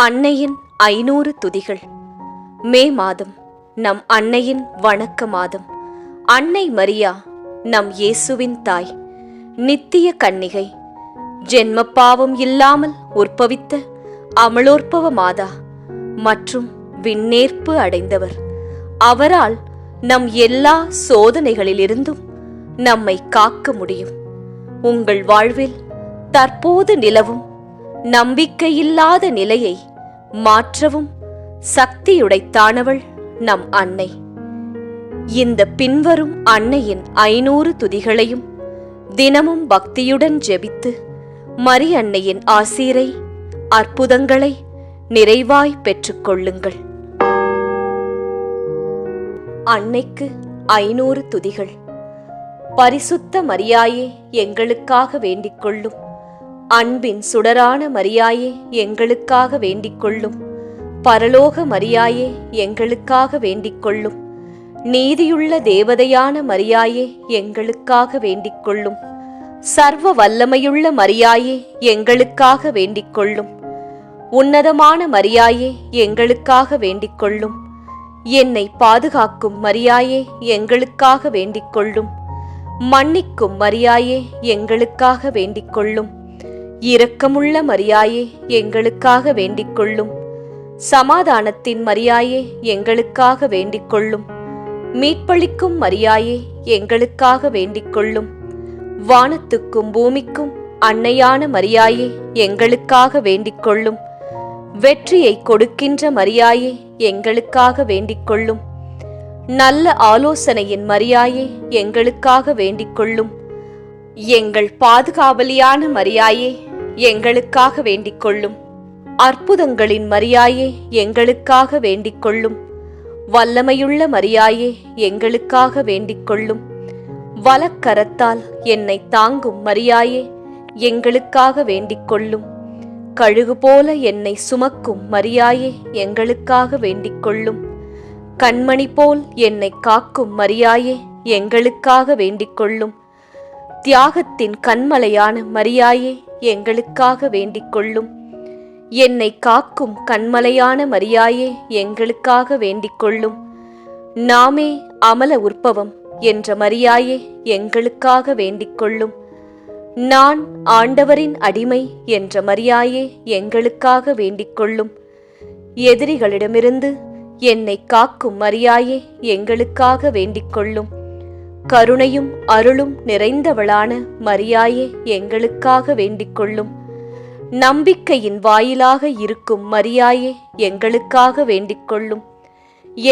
அன்னையின் 500 துதிகள். மே மாதம் நம் அன்னையின் வணக்க மாதம். அன்னை மரியா நம் இயேசுவின் தாய், நித்திய கன்னிகை, ஜென்ம பாவம் இல்லாமல் உற்பவித்த அமலோற்பவ மாதா மற்றும் விண்ணேற்பு அடைந்தவர். அவரால் நம் எல்லா சோதனைகளிலிருந்தும் நம்மை காக்க முடியும். உங்கள் வாழ்வில் தற்போது நிலவும் நம்பிக்கையில்லாத நிலையை மாற்றவும் சக்தியுடைத்தானவள் நம் அன்னை. இந்த பின்வரும் அன்னையின் 500 துதிகளையும் தினமும் பக்தியுடன் ஜெபித்து மரி அன்னையின் ஆசீரை, அற்புதங்களை நிறைவாய் பெற்றுக்கொள்ளுங்கள். அன்னைக்கு 500 துதிகள். பரிசுத்த மரியாயே, எங்களுக்காக வேண்டிக் கொள்ளும். அன்பின் சுடரான மரியாயே, எங்களுக்காக வேண்டிக் கொள்ளும். பரலோக மரியாயே, எங்களுக்காக வேண்டிக் கொள்ளும். நீதியுள்ள தேவதையான மரியாயே, எங்களுக்காக வேண்டிக் கொள்ளும். சர்வ வல்லமையுள்ள மரியாயே, எங்களுக்காக வேண்டிக் கொள்ளும். உன்னதமான மரியாயே, எங்களுக்காக வேண்டிக் கொள்ளும். என்னை பாதுகாக்கும் மரியாயே, எங்களுக்காக வேண்டிக் கொள்ளும். மன்னிக்கும் மரியாயே, எங்களுக்காக வேண்டிக் கொள்ளும். இரக்கமுள்ள மரியாயே, எங்களுக்காக வேண்டிக் கொள்ளும். சமாதானத்தின் மரியாயே, எங்களுக்காக வேண்டிக் கொள்ளும். மீட்பளிக்கும் மரியாயே, எங்களுக்காக வேண்டிக் கொள்ளும். வானத்துக்கும் பூமிக்கும் அன்னையான மரியாயே, எங்களுக்காக வேண்டிக் கொள்ளும். வெற்றியை கொடுக்கின்ற மரியாயே, எங்களுக்காக வேண்டிக் கொள்ளும். நல்ல ஆலோசனையின் மரியாயே, எங்களுக்காக வேண்டிக் கொள்ளும். எங்கள் பாதுகாவலியான மரியாயே, எங்களுக்காக வேண்டிக் கொள்ளும். அற்புதங்களின் மரியாயே, எங்களுக்காக வேண்டிக் கொள்ளும். வல்லமையுள்ள மரியாயே, எங்களுக்காக வேண்டிக் கொள்ளும். வலக்கரத்தால் என்னை தாங்கும் மரியாயே, எங்களுக்காக வேண்டிக் கொள்ளும். கழுகு போல என்னை சுமக்கும் மரியாயே, எங்களுக்காக வேண்டிக் கொள்ளும். கண்மணி போல் என்னை காக்கும் மரியாயே, எங்களுக்காக வேண்டிக் கொள்ளும். தியாகத்தின் கண்மலையான மரியாயே, எங்களுக்காக வேண்டிக் கொள்ளும். என்னை காக்கும் கண்மலையான மரியாயே, எங்களுக்காக வேண்டிக் கொள்ளும். நாமே அமல உற்பவம் என்ற மரியாயே, எங்களுக்காக வேண்டிக் கொள்ளும். நான் ஆண்டவரின் அடிமை என்ற மரியாயே, எங்களுக்காக வேண்டிக் கொள்ளும். எதிரிகளிடமிருந்து என்னை காக்கும் மரியாயே, எங்களுக்காக வேண்டிக் கொள்ளும். கருணையும் அருளும் நிறைந்தவளான மரியாயே, எங்களுக்காக வேண்டிக் கொள்ளும். நம்பிக்கையின் வாயிலாக இருக்கும் மரியாயே, எங்களுக்காக வேண்டிக் கொள்ளும்.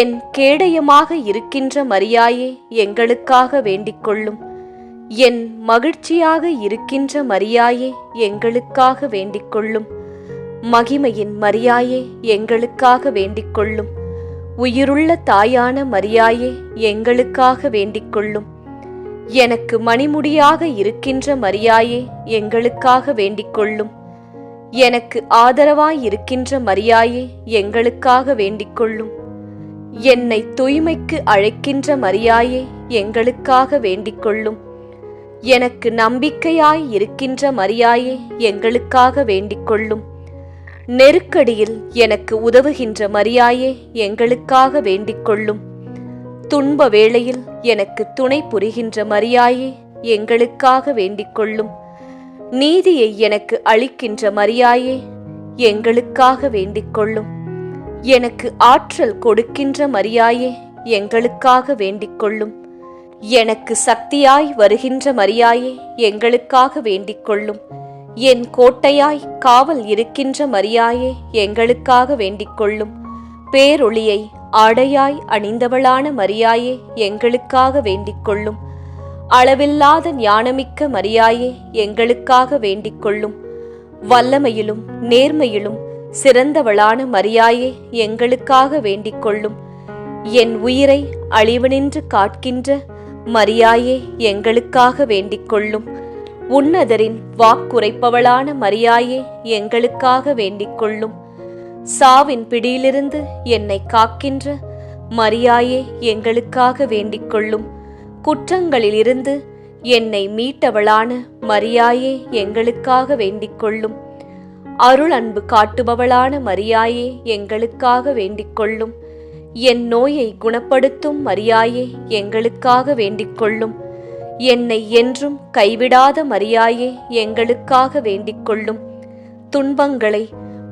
என் கேடயமாக இருக்கின்ற மரியாயே, எங்களுக்காக வேண்டிக் கொள்ளும். என் மகிழ்ச்சியாக இருக்கின்ற மரியாயே, எங்களுக்காக வேண்டிக் கொள்ளும். மகிமையின் மரியாயே, எங்களுக்காக வேண்டிக் கொள்ளும். உயிருள்ள தாயான மரியாயே, எங்களுக்காக வேண்டிக் கொள்ளும். எனக்கு மணிமுடியாக இருக்கின்ற மரியாயே, எங்களுக்காக வேண்டிக் கொள்ளும். எனக்கு ஆதரவாய் இருக்கின்ற மரியாயே, எங்களுக்காக வேண்டிக் கொள்ளும். என்னை தூய்மைக்கு அழைக்கின்ற மரியாயே, எங்களுக்காக வேண்டிக் கொள்ளும். எனக்கு நம்பிக்கையாய் இருக்கின்ற மரியாயே, எங்களுக்காக வேண்டிக் கொள்ளும். நெருக்கடியில் எனக்கு உதவுகின்ற மரியாயே, எங்களுக்காக வேண்டிக் கொள்ளும். துன்ப வேளையில் எனக்கு துணை புரிகின்ற மரியாயே, எங்களுக்காக வேண்டிக் கொள்ளும். நீதியை எனக்கு அளிக்கின்ற மரியாயே, எங்களுக்காக வேண்டிக் கொள்ளும். எனக்கு ஆற்றல் கொடுக்கின்ற மரியாயே, எங்களுக்காக வேண்டிக் கொள்ளும். எனக்கு சக்தியாய் வருகின்ற மரியாயே, எங்களுக்காக வேண்டிக் கொள்ளும். என் கோட்டையாய் காவல் இருக்கின்ற மரியாயே, எங்களுக்காக வேண்டிக் கொள்ளும். பேரொளியை ஆடையாய் அணிந்தவளான மரியாயே, எங்களுக்காக வேண்டிக் கொள்ளும். அளவில்லாத ஞானமிக்க மரியாயே, எங்களுக்காக வேண்டிக் கொள்ளும். வல்லமையிலும் நேர்மையிலும் சிறந்தவளான மரியாயே, எங்களுக்காக வேண்டிக் கொள்ளும். என் உயிரை அழிவனின்று காக்கின்ற மரியாயே, எங்களுக்காக வேண்டிக் கொள்ளும். உன்னதரின் வாக்குரைப்பவளான மரியாயே, எங்களுக்காக வேண்டிக் கொள்ளும். சாவின் பிடியிலிருந்து என்னை காக்கின்ற மரியாயே, எங்களுக்காக வேண்டிக் கொள்ளும். குற்றங்களிலிருந்து என்னை மீட்டவளான மரியாயே, எங்களுக்காக வேண்டிக் கொள்ளும். அருள் அன்பு காட்டுபவளான மரியாயே எங்களுக்காக வேண்டிக்கொள்ளும். என் நோயை குணப்படுத்தும் மரியாயே எங்களுக்காக வேண்டிக்கொள்ளும். என்னை என்றும் கைவிடாத மரியாயே எங்களுக்காக வேண்டிக்கொள்ளும். துன்பங்களை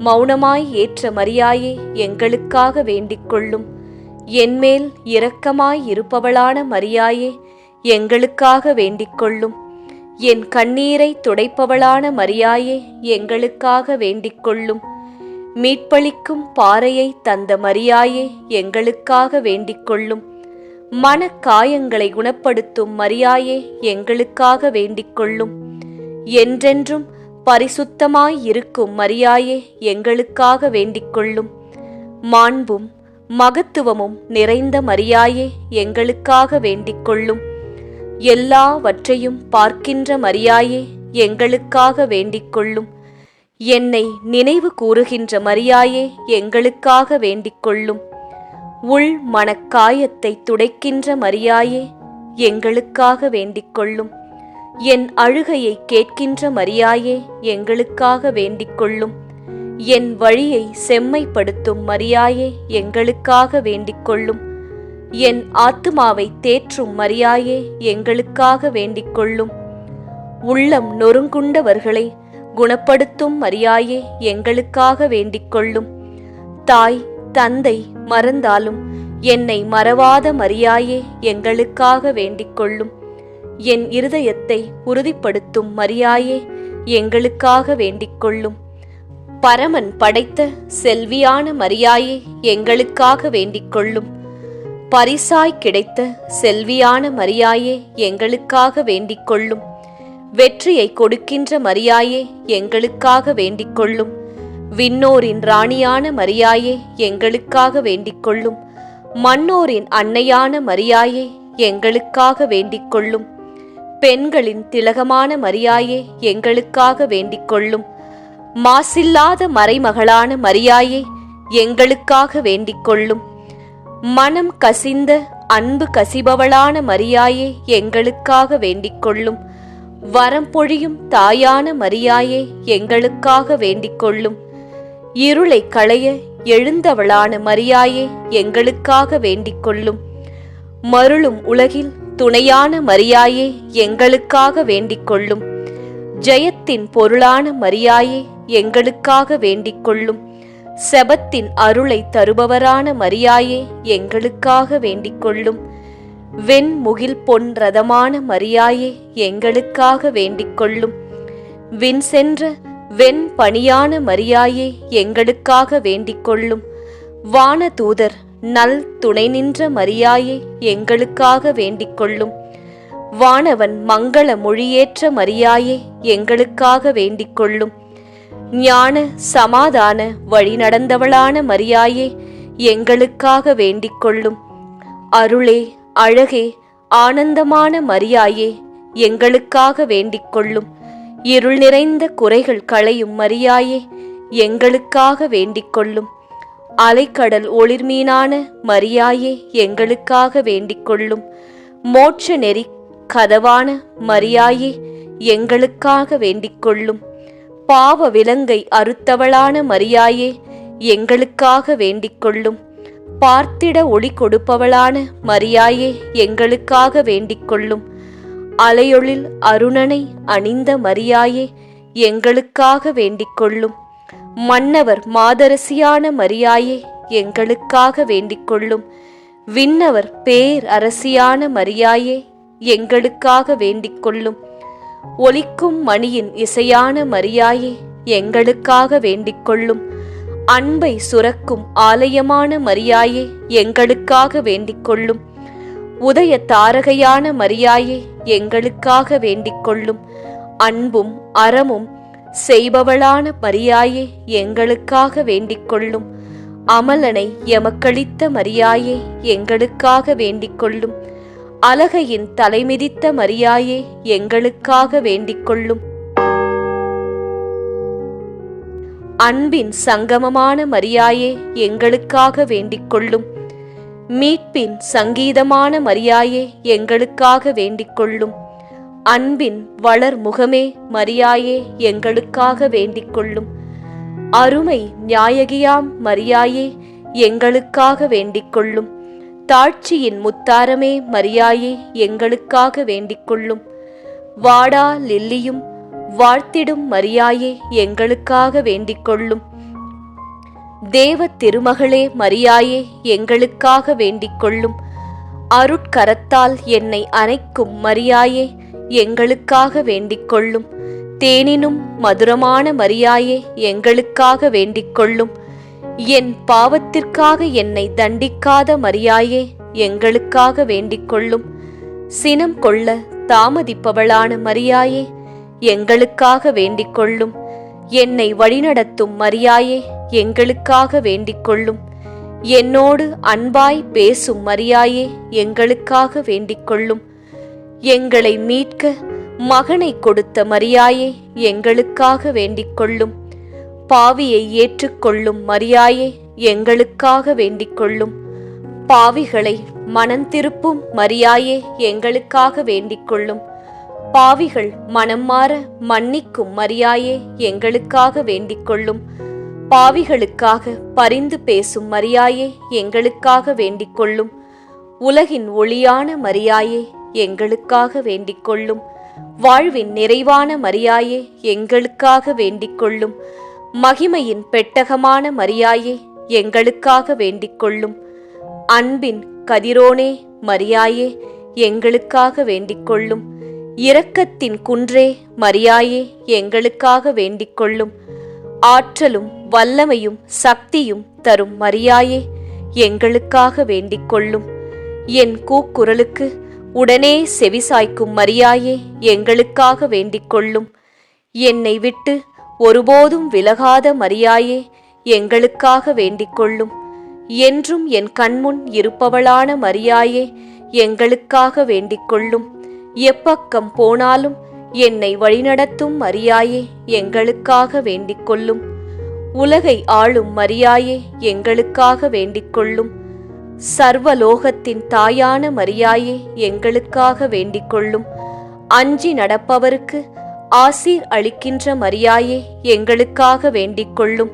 மௌனமாய் ஏற்ற மரியாயே எங்களுக்காக வேண்டிக்கொள்ளும். என்மேல் இரக்கமாய் இருப்பவளான மரியாயே எங்களுக்காக வேண்டிக்கொள்ளும். என் கண்ணீரை துடைப்பவளான மரியாயே எங்களுக்காக வேண்டிக்கொள்ளும். மீட்பளிக்கும் பாறையை தந்த மரியாயே எங்களுக்காக வேண்டிக்கொள்ளும். மனக்காயங்களை குணப்படுத்தும் மரியாயே எங்களுக்காக வேண்டிக்கொள்ளும். என்றென்றும் பரிசுத்தமாய் இருக்கும் மரியாயே எங்களுக்காக வேண்டிக்கொள்ளும். மாண்பும் மகத்துவமும் நிறைந்த மரியாயே எங்களுக்காக வேண்டிக்கொள்ளும். எல்லாவற்றையும் பார்க்கின்ற மரியாயே எங்களுக்காக வேண்டிக்கொள்ளும். என்னை நினைவு கூறுகின்ற மரியாயே எங்களுக்காக வேண்டிக்கொள்ளும். உள் மனக்காயத்தை துடைக்கின்ற மரியாயே எங்களுக்காக வேண்டிக்கொள்ளும். என் அழுகையை கேட்கின்ற மரியாயே எங்களுக்காக வேண்டிக்கொள்ளும். என் வழியை செம்மைப்படுத்தும் மரியாயே எங்களுக்காக வேண்டிக்கொள்ளும். என் ஆத்துமாவை தேற்றும் மரியாயே எங்களுக்காக வேண்டிக்கொள்ளும். உள்ளம் நொறுங்குண்டவர்களை குணப்படுத்தும் மரியாயே எங்களுக்காக வேண்டிக்கொள்ளும். தாய் தந்தை மறந்தாலும் என்னை மறவாத மரியாயே எங்களுக்காக வேண்டிக்கொள்ளும். என் இருதயத்தை உறுதிப்படுத்தும் மரியாயே எங்களுக்காக வேண்டிக்கொள்ளும். பரமன் படைத்த செல்வியான மரியாயே எங்களுக்காக வேண்டிக்கொள்ளும். பரிசாய் கிடைத்த செல்வியான மரியாயே எங்களுக்காக வேண்டிக்கொள்ளும். வெற்றியை கொடுக்கின்ற மரியாயே எங்களுக்காக வேண்டிக்கொள்ளும். விண்ணோரின் ராணியான மரியாயே எங்களுக்காக வேண்டிக்கொள்ளும். மன்னோரின் அன்னையான மரியாயே எங்களுக்காக வேண்டிக்கொள்ளும். பெண்களின் திலகமான மரியாயே எங்களுக்காக வேண்டிக்கொள்ளும். மாசில்லாத மறைமகளான மரியாயே எங்களுக்காக வேண்டிக்கொள்ளும். மனம் கசிந்த அன்பு கசிபவளான மரியாயே எங்களுக்காக வேண்டிக்கொள்ளும். வரம் பொழியும் தாயான மரியாயே எங்களுக்காக வேண்டிக்கொள்ளும். இருளை களைய எழுந்தவளான மரியாயே எங்களுக்காக வேண்டிக்கொள்ளும். மருளும் உலகில் துணையான மரியாயே எங்களுக்காக வேண்டிக்கொள்ளும். ஜெயத்தின் பொருளான மரியாயே எங்களுக்காக வேண்டிக்கொள்ளும். செபத்தின் அருளை தருபவரான மரியாயே எங்களுக்காக வேண்டிக்கொள்ளும். வெண்முகில் பொன் ரதமான மரியாயே எங்களுக்காக வேண்டிக்கொள்ளும். விண் சென்ற வெண் பணியான மரியாயே எங்களுக்காக வேண்டிக்கொள்ளும். வானதூதர் நல் துணை நின்ற மரியாயே எங்களுக்காக வேண்டிக்கொள்ளும். வானவன் மங்கள மொழியேற்ற மரியாயே எங்களுக்காக வேண்டிக்கொள்ளும். ஞான சமாதான வழி நடந்தவளான மரியாயே எங்களுக்காக வேண்டிக்கொள்ளும். அருளே அழகே ஆனந்தமான மரியாயே எங்களுக்காக வேண்டிக்கொள்ளும். இருள் நிறைந்த குறைகள் களையும் மரியாயே எங்களுக்காக வேண்டிக்கொள்ளும். அலைக்கடல் ஒளிர்மீனான மரியாயே எங்களுக்காக வேண்டிக்கொள்ளும். மோட்ச நெறி கதவான மரியாயே எங்களுக்காக வேண்டிக்கொள்ளும். பாவ விலங்கை அறுத்தவளான மரியாயே எங்களுக்காக வேண்டிக்கொள்ளும். பார்த்திட ஒளி கொடுப்பவளான மரியாயே எங்களுக்காக வேண்டிக்கொள்ளும். அலையொளில் அருணனை அணிந்த மரியாயே எங்களுக்காக வேண்டிக்கொள்ளும். மன்னவர் மாதரசியான மரியாயே எங்களுக்காக வேண்டிக்கொள்ளும். விண்ணவர் பேர் அரசியான மரியாயே எங்களுக்காக வேண்டிக்கொள்ளும். ஒலிக்கும் மணியின் இசையான மரியாயே எங்களுக்காக வேண்டிக்கொள்ளும். அன்பை சுரக்கும் ஆலயமான மரியாயே எங்களுக்காக வேண்டிக்கொள்ளும். உதய தாரகையான மரியாயே எங்களுக்காக வேண்டிக்கொள்ளும். அன்பும் அறமும் செய்பவளான மரியாயே எங்களுக்காக வேண்டிக்கொள்ளும். அமலனை எமக்களித்த மரியாயே எங்களுக்காக வேண்டிக்கொள்ளும். அலகையின் தலைமிதித்த மரியாயே எங்களுக்காக வேண்டிக்கொள்ளும். அன்பின் சங்கமமான மரியாயே எங்களுக்காக வேண்டிக்கொள்ளும். மீட்பின் சங்கீதமான மரியாயே எங்களுக்காக வேண்டிக்கொள்ளும். அன்பின் வளர் முகமே மரியாயே எங்களுக்காக வேண்டிக்கொள்ளும். அருமை ஞாயகியாம் மரியாயே எங்களுக்காக வேண்டிக்கொள்ளும். தாழ்ச்சியின் முத்தாரமே மரியாயே எங்களுக்காக வேண்டிக்கொள்ளும். வாடா லில்லியும் வாழ்த்திடும் மரியாயே எங்களுக்காக வேண்டிக்கொள்ளும். தேவ திருமகளே மரியாயே எங்களுக்காக வேண்டிக்கொள்ளும். அருட்கரத்தால் என்னை அணைக்கும் மரியாயே எங்களுக்காக வேண்டிக்கொள்ளும். தேனினும் மதுரமான மரியாயே எங்களுக்காக வேண்டிக்கொள்ளும். என் பாவத்திற்காக என்னை தண்டிக்காத மரியாயே எங்களுக்காக வேண்டிக்கொள்ளும். சினம் கொள்ள தாமதிப்பவளான மரியாயே எங்களுக்காக வேண்டிக்கொள்ளும். என்னை வழிநடத்தும் மரியாயே எங்களுக்காக வேண்டிக்கொள்ளும். என்னோடு அன்பாய் பேசும் மரியாயே எங்களுக்காக வேண்டிக்கொள்ளும். எங்களை மீட்க மகனை கொடுத்த மரியாயே எங்களுக்காக வேண்டிக்கொள்ளும். பாவியை ஏற்றுக்கொள்ளும் மரியாயே எங்களுக்காக வேண்டிக்கொள்ளும். பாவிகளை மனந்திருப்பும் மரியாயே எங்களுக்காக வேண்டிக்கொள்ளும். பாவிகள் மனம் மாற மன்னிக்கும் மரியாயே எங்களுக்காக வேண்டிக்கொள்ளும். பாவிகளுக்காக பரிந்து பேசும் மரியாயே எங்களுக்காக வேண்டிக்கொள்ளும். உலகின் ஒளியான மரியாயே எங்களுக்காக வேண்டிக்கொள்ளும். வாழ்வின் நிறைவான மரியாயே எங்களுக்காக வேண்டிக்கொள்ளும். மகிமையின் பெட்டகமான மரியாயே எங்களுக்காக வேண்டிக்கொள்ளும். அன்பின் கதிரோனே மரியாயே எங்களுக்காக வேண்டிக்கொள்ளும். இரக்கத்தின் குன்றே மரியாயே எங்களுக்காக வேண்டிக்கொள்ளும். ஆற்றலும் வல்லமையும் சக்தியும் தரும் மரியாயே எங்களுக்காக வேண்டிக்கொள்ளும். என் கூக்குரலுக்கு உடனே செவிசாய்க்கும் மரியாயே எங்களுக்காக வேண்டிக்கொள்ளும். என்னை விட்டு ஒருபோதும் விலகாத மரியாயே எங்களுக்காக வேண்டிக்கொள்ளும். என்றும் என் கண்முன் இருப்பவளான மரியாயே எங்களுக்காக வேண்டிக்கொள்ளும். எப்பக்கம் போனாலும் என்னை வழிநடத்தும் மரியாயே எங்களுக்காக வேண்டிக்கொள்ளும். உலகை ஆளும் மரியாயே எங்களுக்காக வேண்டிக்கொள்ளும். சர்வலோகத்தின் தாயான மரியாயே எங்களுக்காக வேண்டிக்கொள்ளும். அஞ்சி நடப்பவருக்கு ஆசீர் அளிக்கின்ற மரியாயே எங்களுக்காக வேண்டிக்கொள்ளும்.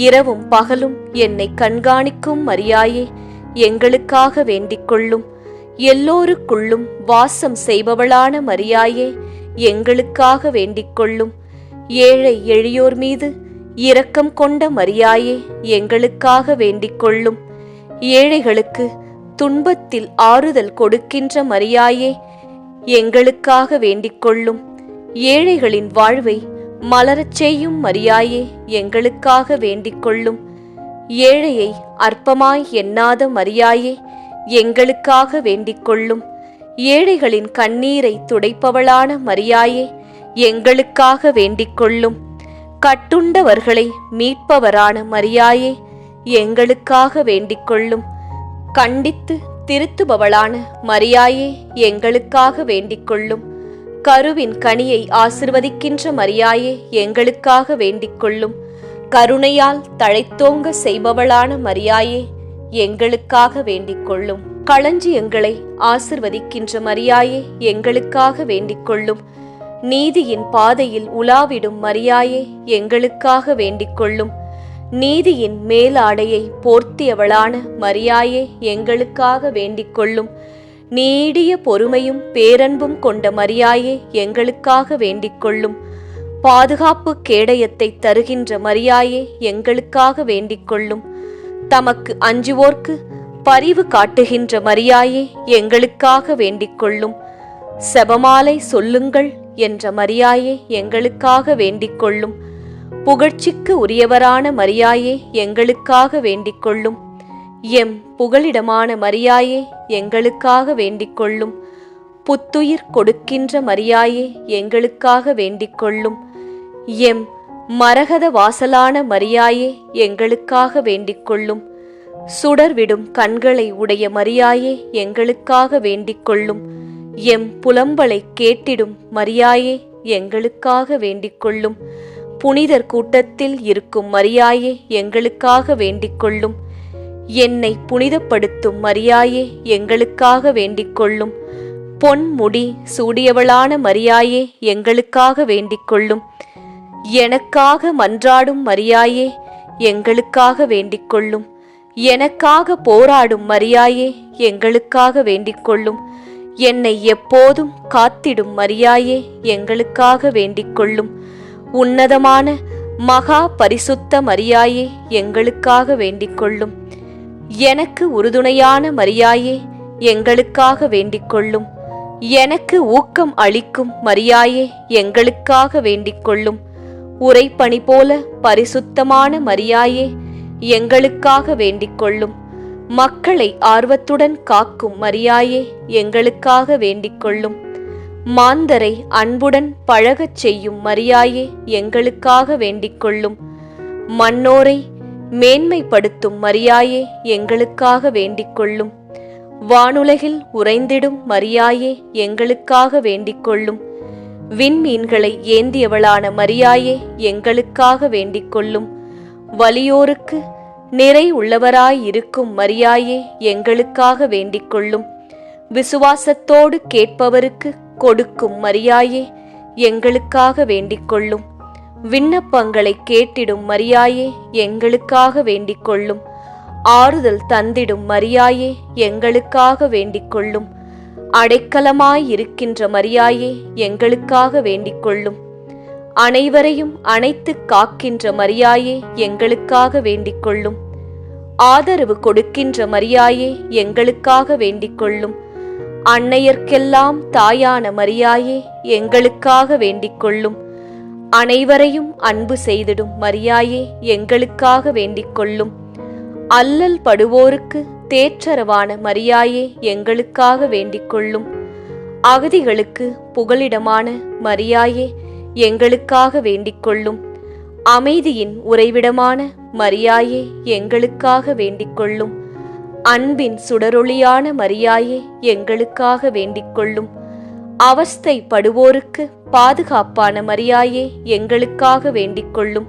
இரவும் பகலும் என்னை கண்காணிக்கும் மரியாயே எங்களுக்காக வேண்டிக்கொள்ளும். எல்லோருக்குள்ளும் வாசம் செய்பவளான மரியாயே எங்களுக்காக வேண்டிக்கொள்ளும். ஏழை எளியோர் மீது இரக்கம் கொண்ட மரியாயே எங்களுக்காக வேண்டிக்கொள்ளும். ஏழைகளுக்கு துன்பத்தில் ஆறுதல் கொடுக்கின்ற மரியாயே எங்களுக்காக வேண்டிக்கொள்ளும். ஏழைகளின் வாழ்வை மலரச் செய்யும் மரியாயே எங்களுக்காக வேண்டிக்கொள்ளும். ஏழையை அற்பமாய் எண்ணாத மரியாயே எங்களுக்காக வேண்டிக்கொள்ளும். ஏழைகளின் கண்ணீரை துடைப்பவளான மரியாயே எங்களுக்காக வேண்டிக்கொள்ளும். கட்டுண்டவர்களை மீட்பவரான மரியாயே எங்களுக்காக வேண்டிக்கொள்ளும். கண்டித்து திருத்துபவளான மரியாயே எங்களுக்காக வேண்டிக்கொள்ளும். கருவின் கனியை ஆசிர்வதிக்கின்ற மரியாயே எங்களுக்காக வேண்டிக்கொள்ளும். கருணையால் தழைத்தோங்க செய்பவளான மரியாயே எங்களுக்காக வேண்டிக்கொள்ளும். களஞ்சியங்களை ஆசிர்வதிக்கின்ற மரியாயே எங்களுக்காக வேண்டிக்கொள்ளும். நீதியின் பாதையில் உலாவிடும் மரியாயே எங்களுக்காக வேண்டிக்கொள்ளும். நீதியின் மேலாடையை போர்த்தியவளான மரியாயே எங்களுக்காக வேண்டிக்கொள்ளும். நீடிய பொறுமையும் பேரன்பும் கொண்ட மரியாயே எங்களுக்காக வேண்டிக்கொள்ளும். பாதுகாப்பு கேடயத்தை தருகின்ற மரியாயே எங்களுக்காக வேண்டிக்கொள்ளும். தமக்கு அஞ்சுவோர்க்கு பரிவு காட்டுகின்ற மரியாயே எங்களுக்காக வேண்டிக்கொள்ளும். செபமாலை சொல்லுங்கள் என்ற மரியாயே எங்களுக்காக வேண்டிக்கொள்ளும். புகழ்ச்சிக்கு உரியவரான மரியாயே எங்களுக்காக வேண்டிக்கொள்ளும். எம் புகலிடமான மரியாயே எங்களுக்காக வேண்டிக்கொள்ளும். புத்துயிர் கொடுக்கின்ற மரியாயே எங்களுக்காக வேண்டிக்கொள்ளும். எம் மரகத வாசலான மரியாயே எங்களுக்காக வேண்டிக்கொள்ளும். சுடர்விடும் கண்களை உடைய மரியாயே எங்களுக்காக வேண்டிக்கொள்ளும். எம் புலம்பலை கேட்டிடும் மரியாயே எங்களுக்காக வேண்டிக்கொள்ளும். புனிதர் கூட்டத்தில் இருக்கும் மரியாயே எங்களுக்காக வேண்டிக்கொள்ளும். என்னை புனிதப்படுத்தும் மரியாயே எங்களுக்காக வேண்டிக்கொள்ளும். பொன் முடி சூடியவளான மரியாயே எங்களுக்காக வேண்டிக்கொள்ளும். எனக்காக மன்றாடும் மரியாயே, எங்களுக்காக வேண்டிக் கொள்ளும். எனக்காக போராடும் மரியாயே, எங்களுக்காக வேண்டிக் கொள்ளும். என்னை எப்போதும் காத்திடும் மரியாயே, எங்களுக்காக வேண்டிக் கொள்ளும். உன்னதமான மகா பரிசுத்த மரியாயே, எங்களுக்காக வேண்டிக் கொள்ளும். எனக்கு உறுதுணையான மரியாயே, எங்களுக்காக வேண்டிக் கொள்ளும். எனக்கு ஊக்கம் அளிக்கும் மரியாயே, எங்களுக்காக வேண்டிக் கொள்ளும். உறைபனி போல பரிசுத்தமான மரியாயே, எங்களுக்காக வேண்டிக் கொள்ளும். மக்களை ஆர்வத்துடன் காக்கும் மரியாயே, எங்களுக்காக வேண்டிக் கொள்ளும். மாந்தரை அன்புடன் பழகச் செய்யும் மரியாயே, எங்களுக்காக வேண்டிக் கொள்ளும். மன்னோரை மேன்மைப்படுத்தும் மரியாயே, எங்களுக்காக வேண்டிக் கொள்ளும். வானுலகில் உறைந்திடும் மரியாயே, எங்களுக்காக வேண்டிக் கொள்ளும். விண்மீன்களை ஏந்தியவளான மரியாயே, எங்களுக்காக வேண்டிக் கொள்ளும். வலியோருக்கு நிறை உள்ளவராயிருக்கும் மரியாயே, எங்களுக்காக வேண்டிக் கொள்ளும். விசுவாசத்தோடு கேட்பவருக்கு கொடுக்கும் மரியாயே, எங்களுக்காக வேண்டிக் கொள்ளும். விண்ணப்பங்களை கேட்டிடும் மரியாயே, எங்களுக்காக வேண்டிக் கொள்ளும். ஆறுதல் தந்திடும் மரியாயே, எங்களுக்காக வேண்டிக் கொள்ளும். அடைக்கலமாயிருக்கின்ற மரியாயே, எங்களுக்காக வேண்டிக் கொள்ளும். அனைவரையும் அணைத்து காக்கின்ற மரியாயே, எங்களுக்காக வேண்டிக் கொள்ளும். ஆதரவு கொடுக்கின்ற மரியாயே, எங்களுக்காக வேண்டிக் கொள்ளும். அன்னையர்க்கெல்லாம் தாயான மரியாயே, எங்களுக்காக வேண்டிக் கொள்ளும். அனைவரையும் அன்பு செய்திடும் மரியாயே, எங்களுக்காக வேண்டிக் கொள்ளும். அல்லல் படுவோருக்கு தேற்றரவான மரியாயே, எங்களுக்காக வேண்டிக் கொள்ளும். அகதிகளுக்கு புகலிடமான மரியாயே, எங்களுக்காக வேண்டிக் கொள்ளும். அமைதியின் உறைவிடமான மரியாயே, எங்களுக்காக வேண்டிக் கொள்ளும். அன்பின் சுடரொளியான மரியாயே, எங்களுக்காக வேண்டிக் கொள்ளும். அவஸ்தைப்படுவோருக்கு பாதுகாப்பான மரியாயே, எங்களுக்காக வேண்டிக் கொள்ளும்.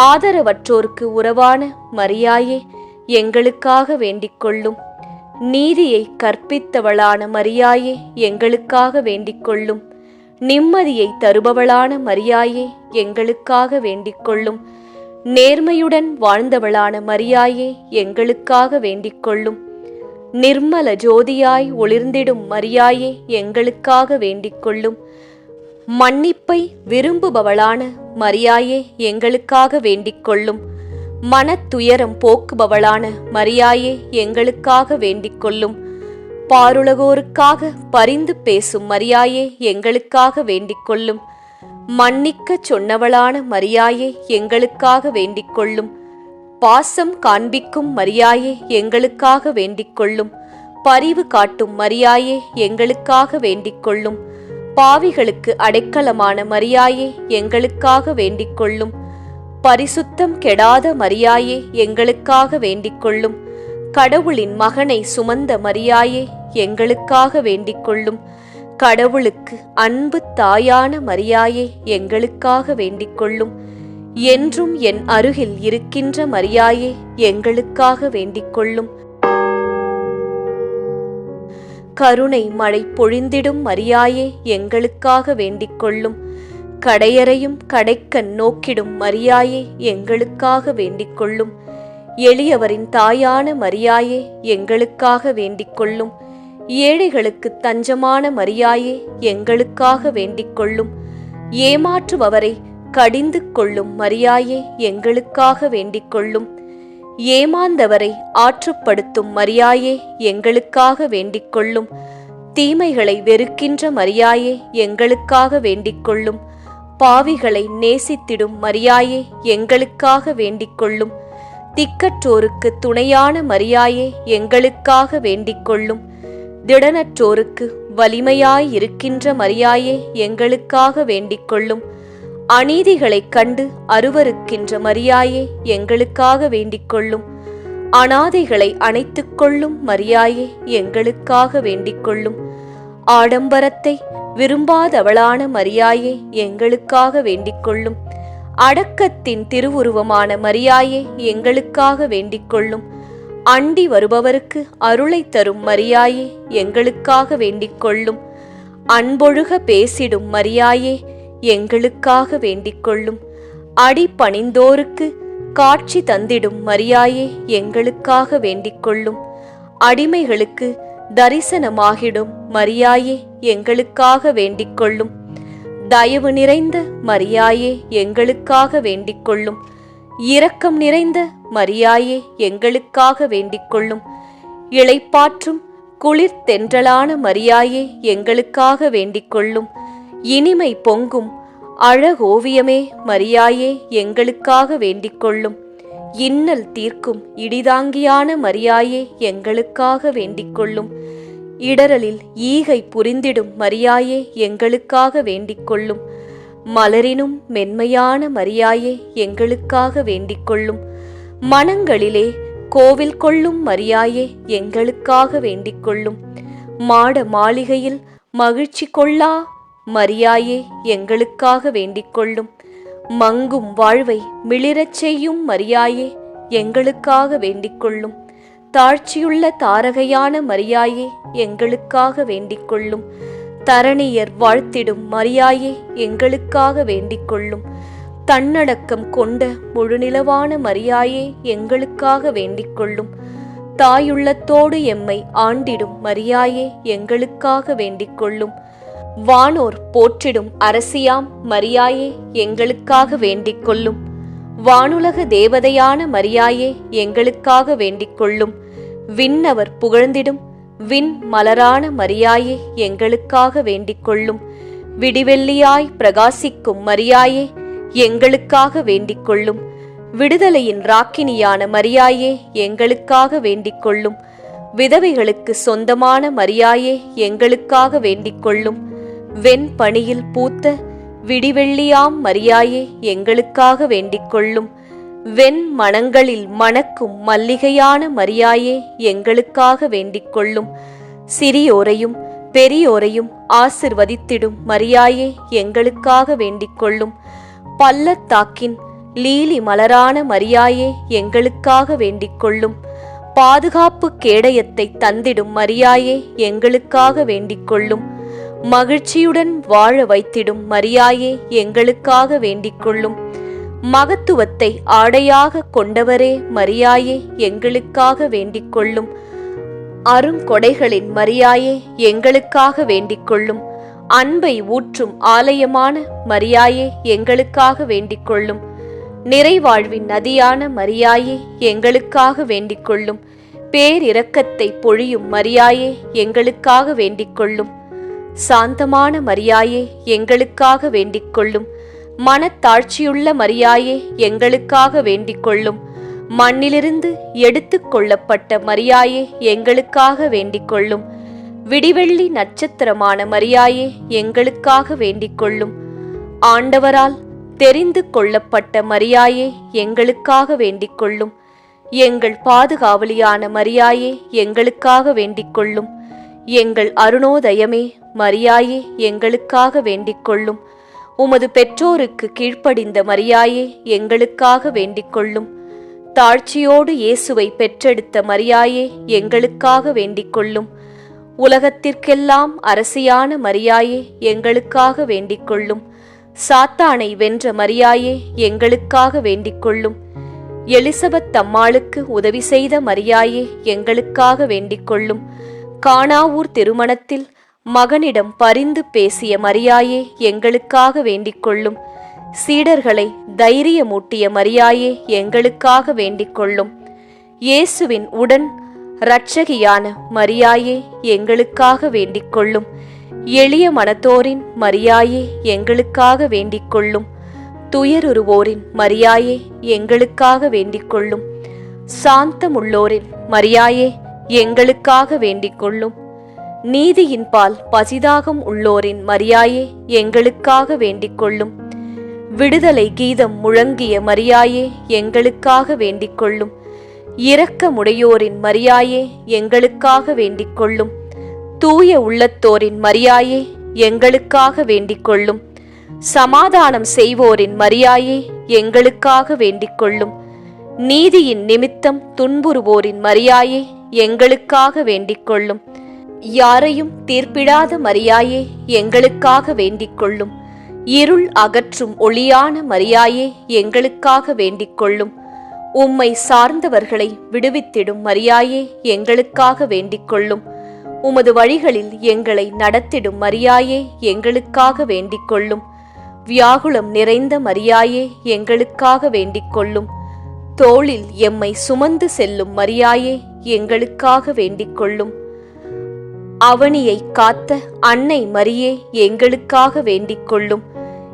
ஆதரவற்றோருக்கு உறவான மரியாயே, எங்களுக்காக வேண்டிக் கொள்ளும். நீதியை கற்பித்தவளான மரியாயே, எங்களுக்காக வேண்டிக் கொள்ளும். நிம்மதியை தருபவளான மரியாயே, எங்களுக்காக வேண்டிக் கொள்ளும். நேர்மையுடன் வாழ்ந்தவளான மரியாயே, எங்களுக்காக வேண்டிக் கொள்ளும். நிர்மல ஜோதியாய் ஒளிர்ந்திடும் மரியாயே, எங்களுக்காக வேண்டிக் கொள்ளும். மன்னிப்பை விரும்புபவளான மரியாயே, எங்களுக்காக வேண்டிக் கொள்ளும். மனத்துயரம் போக்குபவளான மரியாயே, எங்களுக்காக வேண்டிக் கொள்ளும். பாருலகோருக்காக பரிந்து பேசும் மரியாயே, எங்களுக்காக வேண்டிக் கொள்ளும். மன்னிக்கச் சொன்னவளான மரியாயே, எங்களுக்காக வேண்டிக் கொள்ளும். பாசம் காண்பிக்கும் மரியாயே, எங்களுக்காக வேண்டிக் கொள்ளும். பரிவு காட்டும் மரியாயே, எங்களுக்காக வேண்டிக் கொள்ளும். பாவிகளுக்கு அடைக்கலமான மரியாயே, எங்களுக்காக வேண்டிக் கொள்ளும். பரிசுத்தம் கெடாத மரியாயே, எங்களுக்காக வேண்டிக் கொள்ளும். கடவுளின் மகனை சுமந்த மரியாயே, எங்களுக்காக வேண்டிக் கொள்ளும். கடவுளுக்கு அன்பு தாயான மரியாயே, எங்களுக்காக வேண்டிக் கொள்ளும். என்றும் என் அருகில் இருக்கின்ற மரியாயே, எங்களுக்காக வேண்டிக் கொள்ளும். கருணை மழை பொழிந்திடும் மரியாயே, எங்களுக்காக வேண்டிக் கொள்ளும். கடையரையும் கடைக்கண் நோக்கிடும் மரியாயே, எங்களுக்காக வேண்டிக் கொள்ளும். எளியவரின் தாயான மரியாயே, எங்களுக்காக வேண்டிக் கொள்ளும். ஏழைகளுக்கு தஞ்சமான மரியாயே, எங்களுக்காக வேண்டிக் கொள்ளும். ஏமாற்றுபவரை கடிந்து கொள்ளும் மரியாயே, எங்களுக்காக வேண்டிக் கொள்ளும். ஏமாந்தவரை ஆற்றுப்படுத்தும் மரியாயே, எங்களுக்காக வேண்டிக் கொள்ளும். தீமைகளை வெறுக்கின்ற மரியாயே, எங்களுக்காக வேண்டிக் கொள்ளும். பாவிகளை நேசித்திடும் மரியாயே, எங்களுக்காக வேண்டிக் கொள்ளும். திக்கற்றோருக்கு துணையான மரியாயே, எங்களுக்காக வேண்டிக் கொள்ளும். திடனற்றோருக்கு வலிமையாயிருக்கின்ற மரியாயே, எங்களுக்காக வேண்டிக் கொள்ளும். அநீதிகளைக் கண்டு அருவருக்கின்ற மரியாயே, எங்களுக்காக வேண்டிக் கொள்ளும். அனாதைகளை அணைத்துக் கொள்ளும் மரியாயே, எங்களுக்காக வேண்டிக் கொள்ளும். ஆடம்பரத்தை விரும்பாதவளான மரியாயே, எங்களுக்காக வேண்டிக் கொள்ளும். அடக்கத்தின் திருவுருவமான மரியாயே, எங்களுக்காக வேண்டிக் கொள்ளும். அண்டி வருபவருக்கு அருளை தரும் மரியாயே, எங்களுக்காக வேண்டிக் கொள்ளும். அன்பொழுக பேசிடும் மரியாயே, எங்களுக்காக வேண்டிக் கொள்ளும். அடி பணிந்தோருக்கு காட்சி தந்திடும் மரியாயே எங்களுக்காக வேண்டிக் கொள்ளும். அடிமைகளுக்கு தரிசனமாகிடும் மரியாயே எங்களுக்காக வேண்டிக் கொள்ளும். தயவு நிறைந்த மரியாயே எங்களுக்காக வேண்டிக் கொள்ளும். இரக்கம் நிறைந்த மரியாயே எங்களுக்காக வேண்டிக் கொள்ளும். இளைப்பாற்றும் குளிர் தென்றலான மரியாயே எங்களுக்காக வேண்டிக் கொள்ளும். இனிமை பொங்கும் அழகோவியமே மரியாயே எங்களுக்காக வேண்டிக் கொள்ளும். இன்னல் தீர்க்கும் இடிதாங்கியான மரியாயே எங்களுக்காக வேண்டிக் கொள்ளும். இடரலில் ஈகை புரிந்திடும் மரியாயே எங்களுக்காக வேண்டிக் கொள்ளும். மலரினும் மென்மையான மரியாயே எங்களுக்காக வேண்டிக் கொள்ளும். மனங்களிலே கோவில் கொள்ளும் மரியாயே எங்களுக்காக வேண்டிக் கொள்ளும். மாட மாளிகையில் மகிழ்ச்சி கொள்ளா மரியாயே எங்களுக்காக வேண்டிக் கொள்ளும். மங்கும் வாழ்வை மிளிரச் செய்யும் மரியாயே எங்களுக்காக வேண்டிக் கொள்ளும். தாழ்ச்சியுள்ள தாரகையான மரியாயே எங்களுக்காக வேண்டிக் கொள்ளும். தரணியர் வாழ்த்திடும் மரியாயே எங்களுக்காக வேண்டிக் கொள்ளும். தன்னடக்கம் கொண்ட முழுநிலவான மரியாயே எங்களுக்காக வேண்டிக் கொள்ளும். தாயுள்ளத்தோடு எம்மை ஆண்டிடும் மரியாயே எங்களுக்காக வேண்டிக் கொள்ளும். வானோர் போற்றிடும் அரசியாம் மரியாயே எங்களுக்காக வேண்டிக் கொள்ளும். வானுலக தேவதையான மரியாயே எங்களுக்காக வேண்டிக் கொள்ளும். விண்ணவர் புகழ்ந்திடும் விண் மலரான மரியாயே எங்களுக்காக வேண்டிக் கொள்ளும். விடிவெள்ளியாய் பிரகாசிக்கும் மரியாயே எங்களுக்காக வேண்டிக் கொள்ளும். விடுதலையின் ராக்கினியான மரியாயே எங்களுக்காக வேண்டிக் கொள்ளும். விதவைகளுக்கு சொந்தமான மரியாயே எங்களுக்காக வேண்டிக் கொள்ளும். வெண்பணியில் பூத்த விடிவெள்ளியாம் மரியாயே எங்களுக்காக வேண்டிக் கொள்ளும். வெண் மணங்களில் மணக்கும் மல்லிகையான மரியாயே எங்களுக்காக வேண்டிக் கொள்ளும். சிறியோரையும் பெரியோரையும் ஆசிர்வதித்திடும் மரியாயே எங்களுக்காக வேண்டிக் கொள்ளும். பள்ளத்தாக்கின் லீலி மலரான மரியாயே எங்களுக்காக வேண்டிக் கொள்ளும். பாதுகாப்பு கேடயத்தை தந்திடும் மரியாயே எங்களுக்காக வேண்டிக் கொள்ளும். மகிழ்ச்சியுடன் வாழ வைத்திடும் மரியாயே எங்களுக்காக வேண்டிக் கொள்ளும். மகத்துவத்தை ஆடையாக கொண்டவரே மரியாயே எங்களுக்காக வேண்டிக் கொள்ளும். அருங்கொடைகளின் மரியாயே எங்களுக்காக வேண்டிக் கொள்ளும். அன்பை ஊற்றும் ஆலயமான மரியாயே எங்களுக்காக வேண்டிக் கொள்ளும். நிறைவாழ்வின் நதியான மரியாயே எங்களுக்காக வேண்டிக் கொள்ளும். பேரிரக்கத்தை பொழியும் மரியாயே எங்களுக்காக வேண்டிக் கொள்ளும். சாந்தமான மரியாயே எங்களுக்காக வேண்டிக் கொள்ளும். மனத்தாழ்ச்சியுள்ள மரியாயே எங்களுக்காக வேண்டிக் கொள்ளும். மண்ணிலிருந்து எடுத்து கொள்ளப்பட்ட மரியாயே எங்களுக்காக வேண்டிக் கொள்ளும். விடிவெள்ளி நட்சத்திரமான மரியாயே எங்களுக்காக வேண்டிக் கொள்ளும். ஆண்டவரால் தெரிந்து கொள்ளப்பட்ட மரியாயே எங்களுக்காக வேண்டிக் கொள்ளும். எங்கள் பாதுகாவலியான மரியாயே எங்களுக்காக வேண்டிக் கொள்ளும். எங்கள் அருணோதயமே மரியாயே எங்களுக்காக வேண்டிக் கொள்ளும். உமது பெற்றோருக்கு கீழ்ப்படிந்த மரியாயே எங்களுக்காக வேண்டிக் கொள்ளும். தாழ்ச்சியோடு இயேசுவை பெற்றெடுத்த மரியாயே எங்களுக்காக வேண்டிக் கொள்ளும். உலகத்திற்கெல்லாம் அரசியான மரியாயே எங்களுக்காக வேண்டிக் கொள்ளும். சாத்தானை வென்ற மரியாயே எங்களுக்காக வேண்டிக் கொள்ளும். எலிசபெத் அம்மாளுக்கு உதவி செய்த மரியாயே எங்களுக்காக வேண்டிக் கொள்ளும். கானாவூர் திருமணத்தில் மகனிடம் பரிந்து பேசிய மரியாயே எங்களுக்காக வேண்டிக் கொள்ளும். சீடர்களை தைரியமூட்டிய மரியாயே எங்களுக்காக வேண்டிக் கொள்ளும். இயேசுவின் உடன் இரட்சகியான மரியாயே எங்களுக்காக வேண்டிக் கொள்ளும். எளிய மனத்தோரின் மரியாயே எங்களுக்காக வேண்டிக் கொள்ளும். துயருருவோரின் மரியாயே எங்களுக்காக வேண்டிக் கொள்ளும். சாந்தமுள்ளோரின் மரியாயே எங்களுக்காக வேண்டிக் கொள்ளும். நீதியின் பால் பசிதாகம் உள்ளோரின் மரியாயே எங்களுக்காக வேண்டிக் கொள்ளும். விடுதலை கீதம் முழங்கிய மரியாயே எங்களுக்காக வேண்டிக் கொள்ளும். இரக்கமுடையோரின் மரியாயே எங்களுக்காக வேண்டிக் கொள்ளும். தூய உள்ளத்தோரின் மரியாயே எங்களுக்காக வேண்டிக் கொள்ளும். சமாதானம் செய்வோரின் மரியாயே எங்களுக்காக வேண்டிக் கொள்ளும். நீதியின் நிமித்தம் துன்புறுவோரின் மரியாயே எங்களுக்காக வேண்டிக் கொள்ளும். யாரையும் தீர்ப்பிடாத மரியாயே எங்களுக்காக வேண்டிக் கொள்ளும். இருள் அகற்றும் ஒளியான மரியாயே எங்களுக்காக வேண்டிக் கொள்ளும். உம்மை சார்ந்தவர்களை விடுவித்திடும் மரியாயே எங்களுக்காக வேண்டிக் கொள்ளும். உமது வழிகளில் எங்களை நடத்திடும் மரியாயே எங்களுக்காக வேண்டிக் கொள்ளும். வியாகுலம் நிறைந்த மரியாயே எங்களுக்காக வேண்டிக் கொள்ளும். தோளில் எம்மை சுமந்து செல்லும் மரியாயே எங்களுக்காக வேண்டிக் கொள்ளும். அவனியை காத்த அன்னை மரியே எங்களுக்காக வேண்டிக் கொள்ளும்.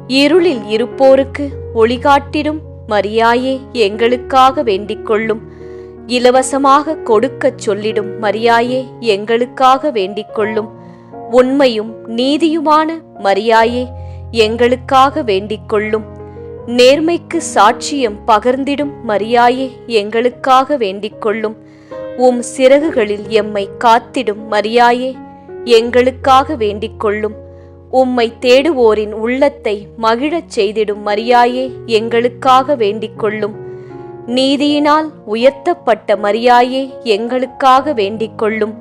இருளில் இருப்போருக்கு ஒளிகாட்டிடும் மரியாயே எங்களுக்காக வேண்டிக் கொள்ளும். இலவசமாக கொடுக்கச் சொல்லிடும் மரியாயே எங்களுக்காக வேண்டிக் கொள்ளும். உண்மையும் நீதியுமான மரியாயே எங்களுக்காக வேண்டிக் கொள்ளும். நேர்மைக்கு சாட்சியம் பகர்ந்திடும் மரியாயே எங்களுக்காக வேண்டிக் கொள்ளும். உம் சிறகுகளில் எம்மை காத்திடும் மரியாயே எங்களுக்காக வேண்டிக் கொள்ளும். உம்மை தேடுவோரின் உள்ளத்தை மகிழச் செய்திடும் மரியாயே எங்களுக்காக வேண்டிக் கொள்ளும். நீதியினால் உயர்த்தப்பட்ட மரியாயே எங்களுக்காக வேண்டிக் கொள்ளும்.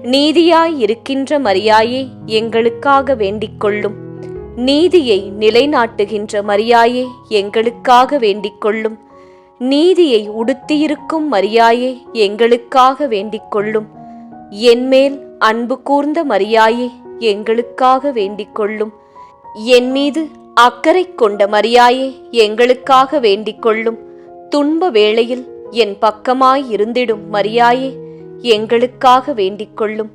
நீதியாய் இருக்கின்ற மரியாயே எங்களுக்காக வேண்டிக் கொள்ளும். நீதியை நிலைநாட்டுகின்ற மரியாயே எங்களுக்காக வேண்டிக் கொள்ளும். நீதியை உடுத்தியிருக்கும் மரியாயே எங்களுக்காக வேண்டிக் கொள்ளும். என்மேல் அன்பு கூர்ந்த மரியாயே எங்களுக்காக வேண்டிக் கொள்ளும். என் மீது அக்கறை கொண்ட மரியாயே எங்களுக்காக வேண்டிக் கொள்ளும். துன்ப வேளையில் என் பக்கமாய் இருந்திடும் மரியாயே எங்களுக்காக வேண்டிக் கொள்ளும்.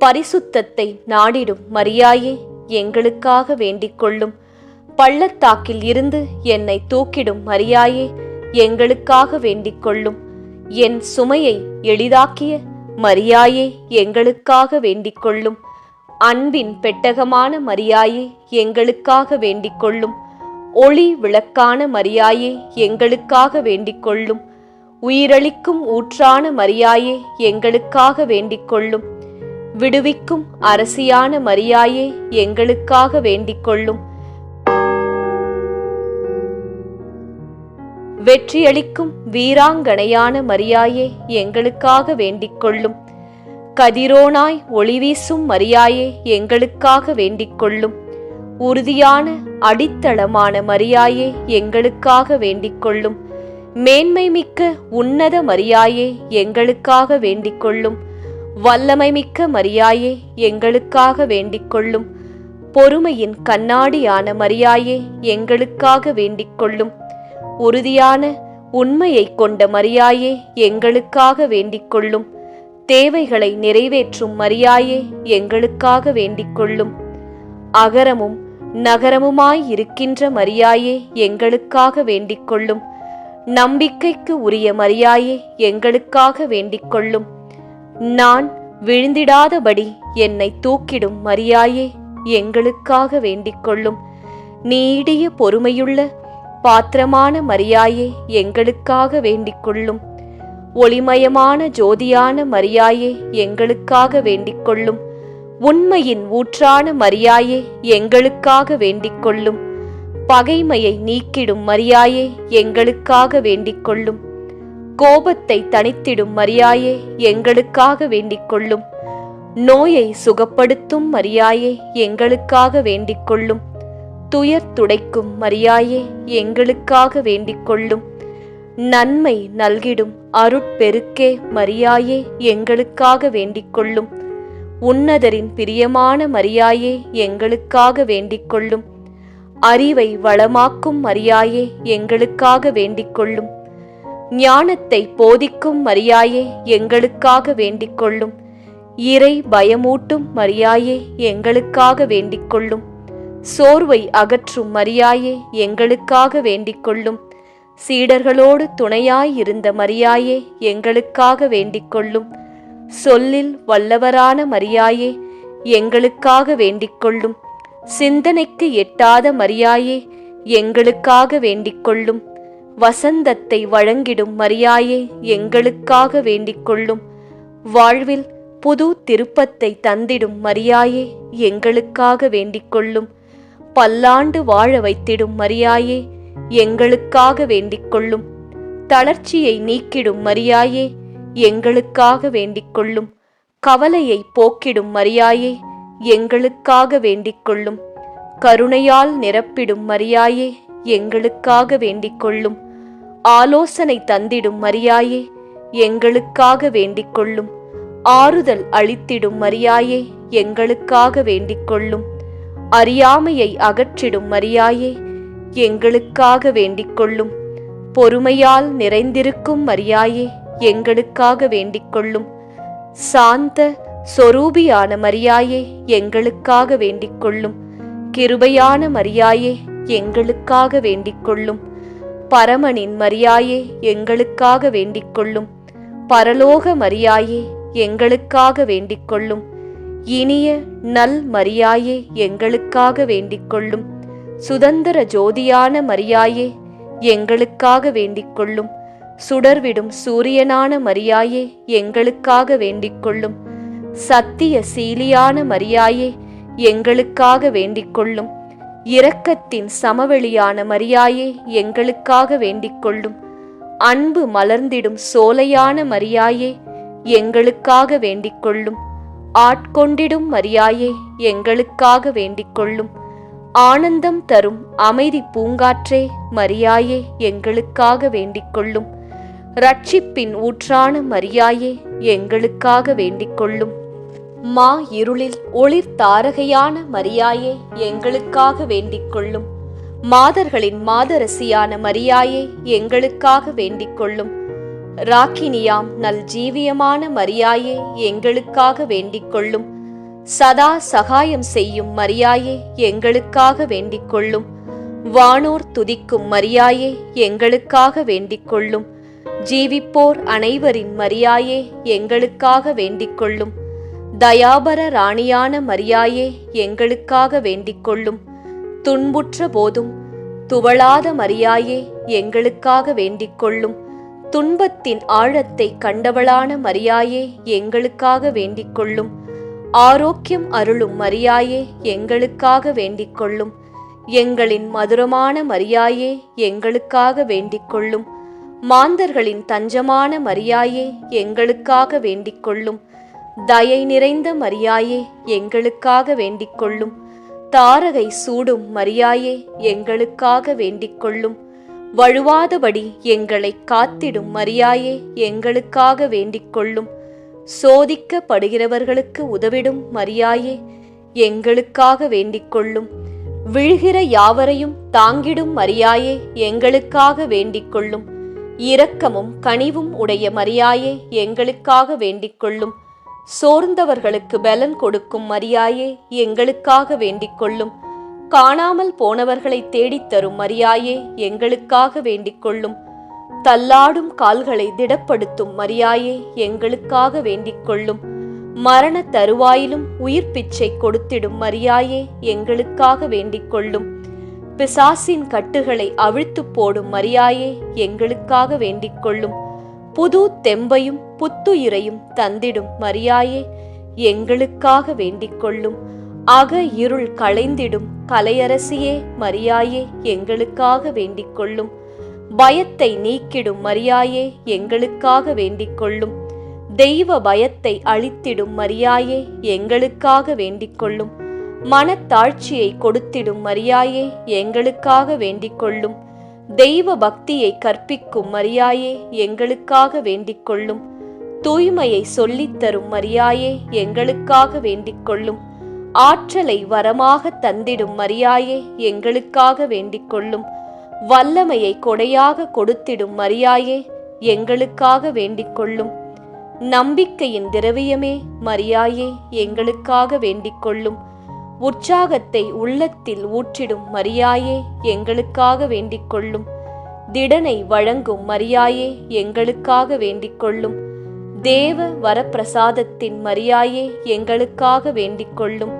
பரிசுத்தத்தை நாடிடும் மரியாயே எங்களுக்காக வேண்டிக் கொள்ளும். பள்ளத்தாக்கில் இருந்து என்னை தூக்கிடும் மரியாயே எங்களுக்காக வேண்டிக் கொள்ளும். என் சுமையை எளிதாக்கிய மரியாயே எங்களுக்காக வேண்டிக் கொள்ளும். அன்பின் பெட்டகமான மரியாயே எங்களுக்காக வேண்டிக் கொள்ளும். ஒளி விளக்கான மரியாயே எங்களுக்காக வேண்டிக் கொள்ளும். உயிரளிக்கும் ஊற்றான மரியாயே எங்களுக்காக வேண்டிக் கொள்ளும். விடுவிக்கும் அரசியான மரியாயே எங்களுக்காக வேண்டிக் கொள்ளும். வெற்றியளிக்கும் வீராங்கனையான மரியாயே எங்களுக்காக வேண்டிக் கொள்ளும். கதிரோனாய் ஒளிவீசும் மரியாயே எங்களுக்காக வேண்டிக் கொள்ளும். உறுதியான அடித்தளமான மரியாயே எங்களுக்காக வேண்டிக் கொள்ளும். மேன்மை மிக்க உன்னத மரியாயே எங்களுக்காக வேண்டிக் கொள்ளும். வல்லமை மிக்க மரியாயே எங்களுக்காக வேண்டிக் கொள்ளும். பொறுமையின் கண்ணாடியான மரியாயே எங்களுக்காக வேண்டிக் கொள்ளும். உறுதியான உண்மையை கொண்ட மரியாயே எங்களுக்காக வேண்டிக் கொள்ளும். தேவைகளை நிறைவேற்றும் மரியாயே எங்களுக்காக வேண்டிக் கொள்ளும். அகரமும் நகரமுமாய் இருக்கின்ற மரியாயே எங்களுக்காக வேண்டிக் கொள்ளும். நம்பிக்கைக்கு உரிய மரியாயே எங்களுக்காக வேண்டிக் கொள்ளும். நான் விழுந்திடாதபடி என்னை தூக்கிடும் மரியாயே எங்களுக்காக வேண்டிக் கொள்ளும். நீடிய பொறுமையுள்ள பாத்திரமான மரியாயே எங்களுக்காக வேண்டிக் கொள்ளும். ஒளிமயமான ஜோதியான மரியாயே எங்களுக்காக வேண்டிக் கொள்ளும். உண்மையின் ஊற்றான மரியாயே எங்களுக்காக வேண்டிக் கொள்ளும். பகைமையை நீக்கிடும் மரியாயே எங்களுக்காக வேண்டிக் கொள்ளும். கோபத்தை தணித்திடும் மரியாயே எங்களுக்காக வேண்டிக் கொள்ளும். நோயை சுகப்படுத்தும் மரியாயே எங்களுக்காக வேண்டிக் கொள்ளும். துயர் துடைக்கும் மரியாயே எங்களுக்காக வேண்டிக் கொள்ளும். நன்மை நல்கிடும் அருட்பெருக்கே மரியாயே எங்களுக்காக வேண்டிக் கொள்ளும். உன்னதரின் பிரியமான மரியாயே எங்களுக்காக வேண்டிக் கொள்ளும். அறிவை வளமாக்கும் மரியாயே எங்களுக்காக வேண்டிக் கொள்ளும். ஞானத்தை போதிக்கும் மரியாயே எங்களுக்காக வேண்டிக் கொள்ளும். இறை பயமூட்டும் மரியாயே எங்களுக்காக வேண்டிக் கொள்ளும். சோர்வை அகற்றும் மரியாயே எங்களுக்காக வேண்டிக் கொள்ளும். சீடர்களோடு துணையாயிருந்த மரியாயே எங்களுக்காக வேண்டிக் கொள்ளும். சொல்லில் வல்லவரான மரியாயே எங்களுக்காக வேண்டிக் கொள்ளும். சிந்தனைக்கு எட்டாத மரியாயே எங்களுக்காக வேண்டிக் கொள்ளும். வசந்தத்தை வழங்கிடும் மரியாயே எங்களுக்காக வேண்டிக் கொள்ளும். வாழ்வில் புது திருப்பத்தை தந்திடும் மரியாயே எங்களுக்காக வேண்டிக் கொள்ளும். பல்லாண்டு வாழ வைத்திடும் மரியாயே எங்களுக்காக வேண்டிக் கொள்ளும். தளர்ச்சியை நீக்கிடும் மரியாயே எங்களுக்காக வேண்டிக் கொள்ளும். கவலையை போக்கிடும் மரியாயே எங்களுக்காக வேண்டிக் கொள்ளும். கருணையால் நிரப்பிடும் மரியாயே எங்களுக்காக வேண்டிக் கொள்ளும். ஆலோசனை தந்திடும் மரியாயே எங்களுக்காக வேண்டிக் கொள்ளும். ஆறுதல் அளித்திடும் மரியாயே எங்களுக்காக வேண்டிக் கொள்ளும். அறியாமையை அகற்றிடும் மரியாயே எங்களுக்காக வேண்டிக் கொள்ளும். பொறுமையால் நிறைந்திருக்கும் மரியாயே எங்களுக்காக வேண்டிக் கொள்ளும். சாந்த சொரூபியான மரியாயே எங்களுக்காக வேண்டிக் கொள்ளும். கிருபையான மரியாயே எங்களுக்காக வேண்டிக் கொள்ளும். பரமனின் மரியாயே எங்களுக்காக வேண்டிக் கொள்ளும். பரலோக மரியாயே எங்களுக்காக வேண்டிக் கொள்ளும். இனிய நல் மரியாயே எங்களுக்காக வேண்டிக் கொள்ளும். சுதந்திர ஜோதியான மரியாயே எங்களுக்காக வேண்டிக் கொள்ளும். சுடர்விடும் சூரியனான மரியாயே எங்களுக்காக வேண்டிக் கொள்ளும். சத்திய சீலியான மரியாயே எங்களுக்காக வேண்டிக் கொள்ளும். இரக்கத்தின் சமவெளியான மரியாயே எங்களுக்காக வேண்டிக் கொள்ளும். அன்பு மலர்ந்திடும் சோலையான மரியாயே எங்களுக்காக வேண்டிக் கொள்ளும். ஆட்கொண்டிடும் மரியாயே எங்களுக்காக வேண்டிக் கொள்ளும். ஆனந்தம் தரும் அமைதி பூங்காற்றே மரியாயே எங்களுக்காக வேண்டிக் கொள்ளும். இரட்சிப்பின் ஊற்றான மரியாயே எங்களுக்காக வேண்டிக் கொள்ளும். மா இருளில் ஒளிர் தாரகையான மரியாயே எங்களுக்காக வேண்டிக் கொள்ளும். மாதர்களின் மாதரசியான மரியாயே எங்களுக்காக வேண்டிக் கொள்ளும். ராக்கினியாம் நல் ஜீவியமான மரியாயே எங்களுக்காக வேண்டிக் கொள்ளும். சதா சகாயம் செய்யும் மரியாயே எங்களுக்காக வேண்டிக் கொள்ளும். வானோர் துதிக்கும் மரியாயே எங்களுக்காக வேண்டிக் கொள்ளும். ஜீவிப்போர் அனைவரின் மரியாயே எங்களுக்காக வேண்டிக் கொள்ளும். தயாபர ராணியான மரியாயே எங்களுக்காக வேண்டிக் கொள்ளும். துன்புற்ற போதும் துவளாத மரியாயே எங்களுக்காக வேண்டிக் கொள்ளும். துன்பத்தின் ஆழத்தை கண்டவளான மரியாயே எங்களுக்காக வேண்டிக் கொள்ளும். ஆரோக்கியம் அருளும் மரியாயே எங்களுக்காக வேண்டிக் கொள்ளும். எங்களின் மதுரமான மரியாயே எங்களுக்காக வேண்டிக் கொள்ளும். மாந்தர்களின் தஞ்சமான மரியாயே எங்களுக்காக வேண்டிக் கொள்ளும். தயை நிறைந்த மரியாயே எங்களுக்காக வேண்டிக் கொள்ளும். தாரகை சூடும் மரியாயே எங்களுக்காக வேண்டிக் கொள்ளும். வழுவாதபடி எங்களை காத்திடும் மரியாயே எங்களுக்காக வேண்டிக் கொள்ளும். சோதிக்கப்படுகிறவர்களுக்கு உதவிடும் மரியாயே எங்களுக்காக வேண்டிக் கொள்ளும். விழுகிற யாவரையும் தாங்கிடும் மரியாயே எங்களுக்காக வேண்டிக் கொள்ளும். இரக்கமும் கனிவும் உடைய மரியாயே எங்களுக்காக வேண்டிக் கொள்ளும். சோர்ந்தவர்களுக்கு பலன் கொடுக்கும் மரியாயே எங்களுக்காக வேண்டிக் கொள்ளும். காணாமல் போனவர்களை தேடித்தரும் மரியாயே எங்களுக்காக வேண்டிக் கொள்ளும். தள்ளாடும் கால்களை திடப்படுத்தும் மரியாயே எங்களுக்காக வேண்டிக் கொள்ளும். மரண தருவாயிலும் உயிர் பிச்சை கொடுத்திடும் மரியாயே எங்களுக்காக வேண்டிக் கொள்ளும். பிசாசின் கட்டுகளை அவிழ்த்து போடும் மரியாயே எங்களுக்காக வேண்டிக் கொள்ளும். புது தெம்பையும் புத்துயிரையும் தந்திடும் மரியாயே எங்களுக்காக வேண்டிக் கொள்ளும். அக இருள் களைந்திடும் கலையரசியே மரியாயே எங்களுக்காக வேண்டிக் கொள்ளும். பயத்தை நீக்கிடும் மரியாயே எங்களுக்காக வேண்டிக் கொள்ளும். தெய்வ பயத்தை அளித்திடும் மரியாயே எங்களுக்காக வேண்டிக் கொள்ளும். மனத்தாழ்ச்சியை கொடுத்திடும் மரியாயே எங்களுக்காக வேண்டிக் கொள்ளும். தெய்வ பக்தியை கற்பிக்கும் மரியாயே எங்களுக்காக வேண்டிக் கொள்ளும். தூய்மையை சொல்லித்தரும் மரியாயே எங்களுக்காக வேண்டிக் கொள்ளும். ஆற்றலை வரமாக தந்திடும் மரியாயே எங்களுக்காக வேண்டிக் கொள்ளும். வல்லமையை கொடையாக கொடுத்திடும் மரியாயே எங்களுக்காக வேண்டிக் கொள்ளும். நம்பிக்கையின் திரவியமே மரியாயே எங்களுக்காக வேண்டிக் கொள்ளும். உற்சாகத்தை உள்ளத்தில் ஊற்றிடும் மரியாயே எங்களுக்காக வேண்டிக் கொள்ளும். திடனை வழங்கும் மரியாயே எங்களுக்காக வேண்டிக் கொள்ளும். தேவ வரப்பிரசாதத்தின் மரியாயே எங்களுக்காக வேண்டிக் கொள்ளும்.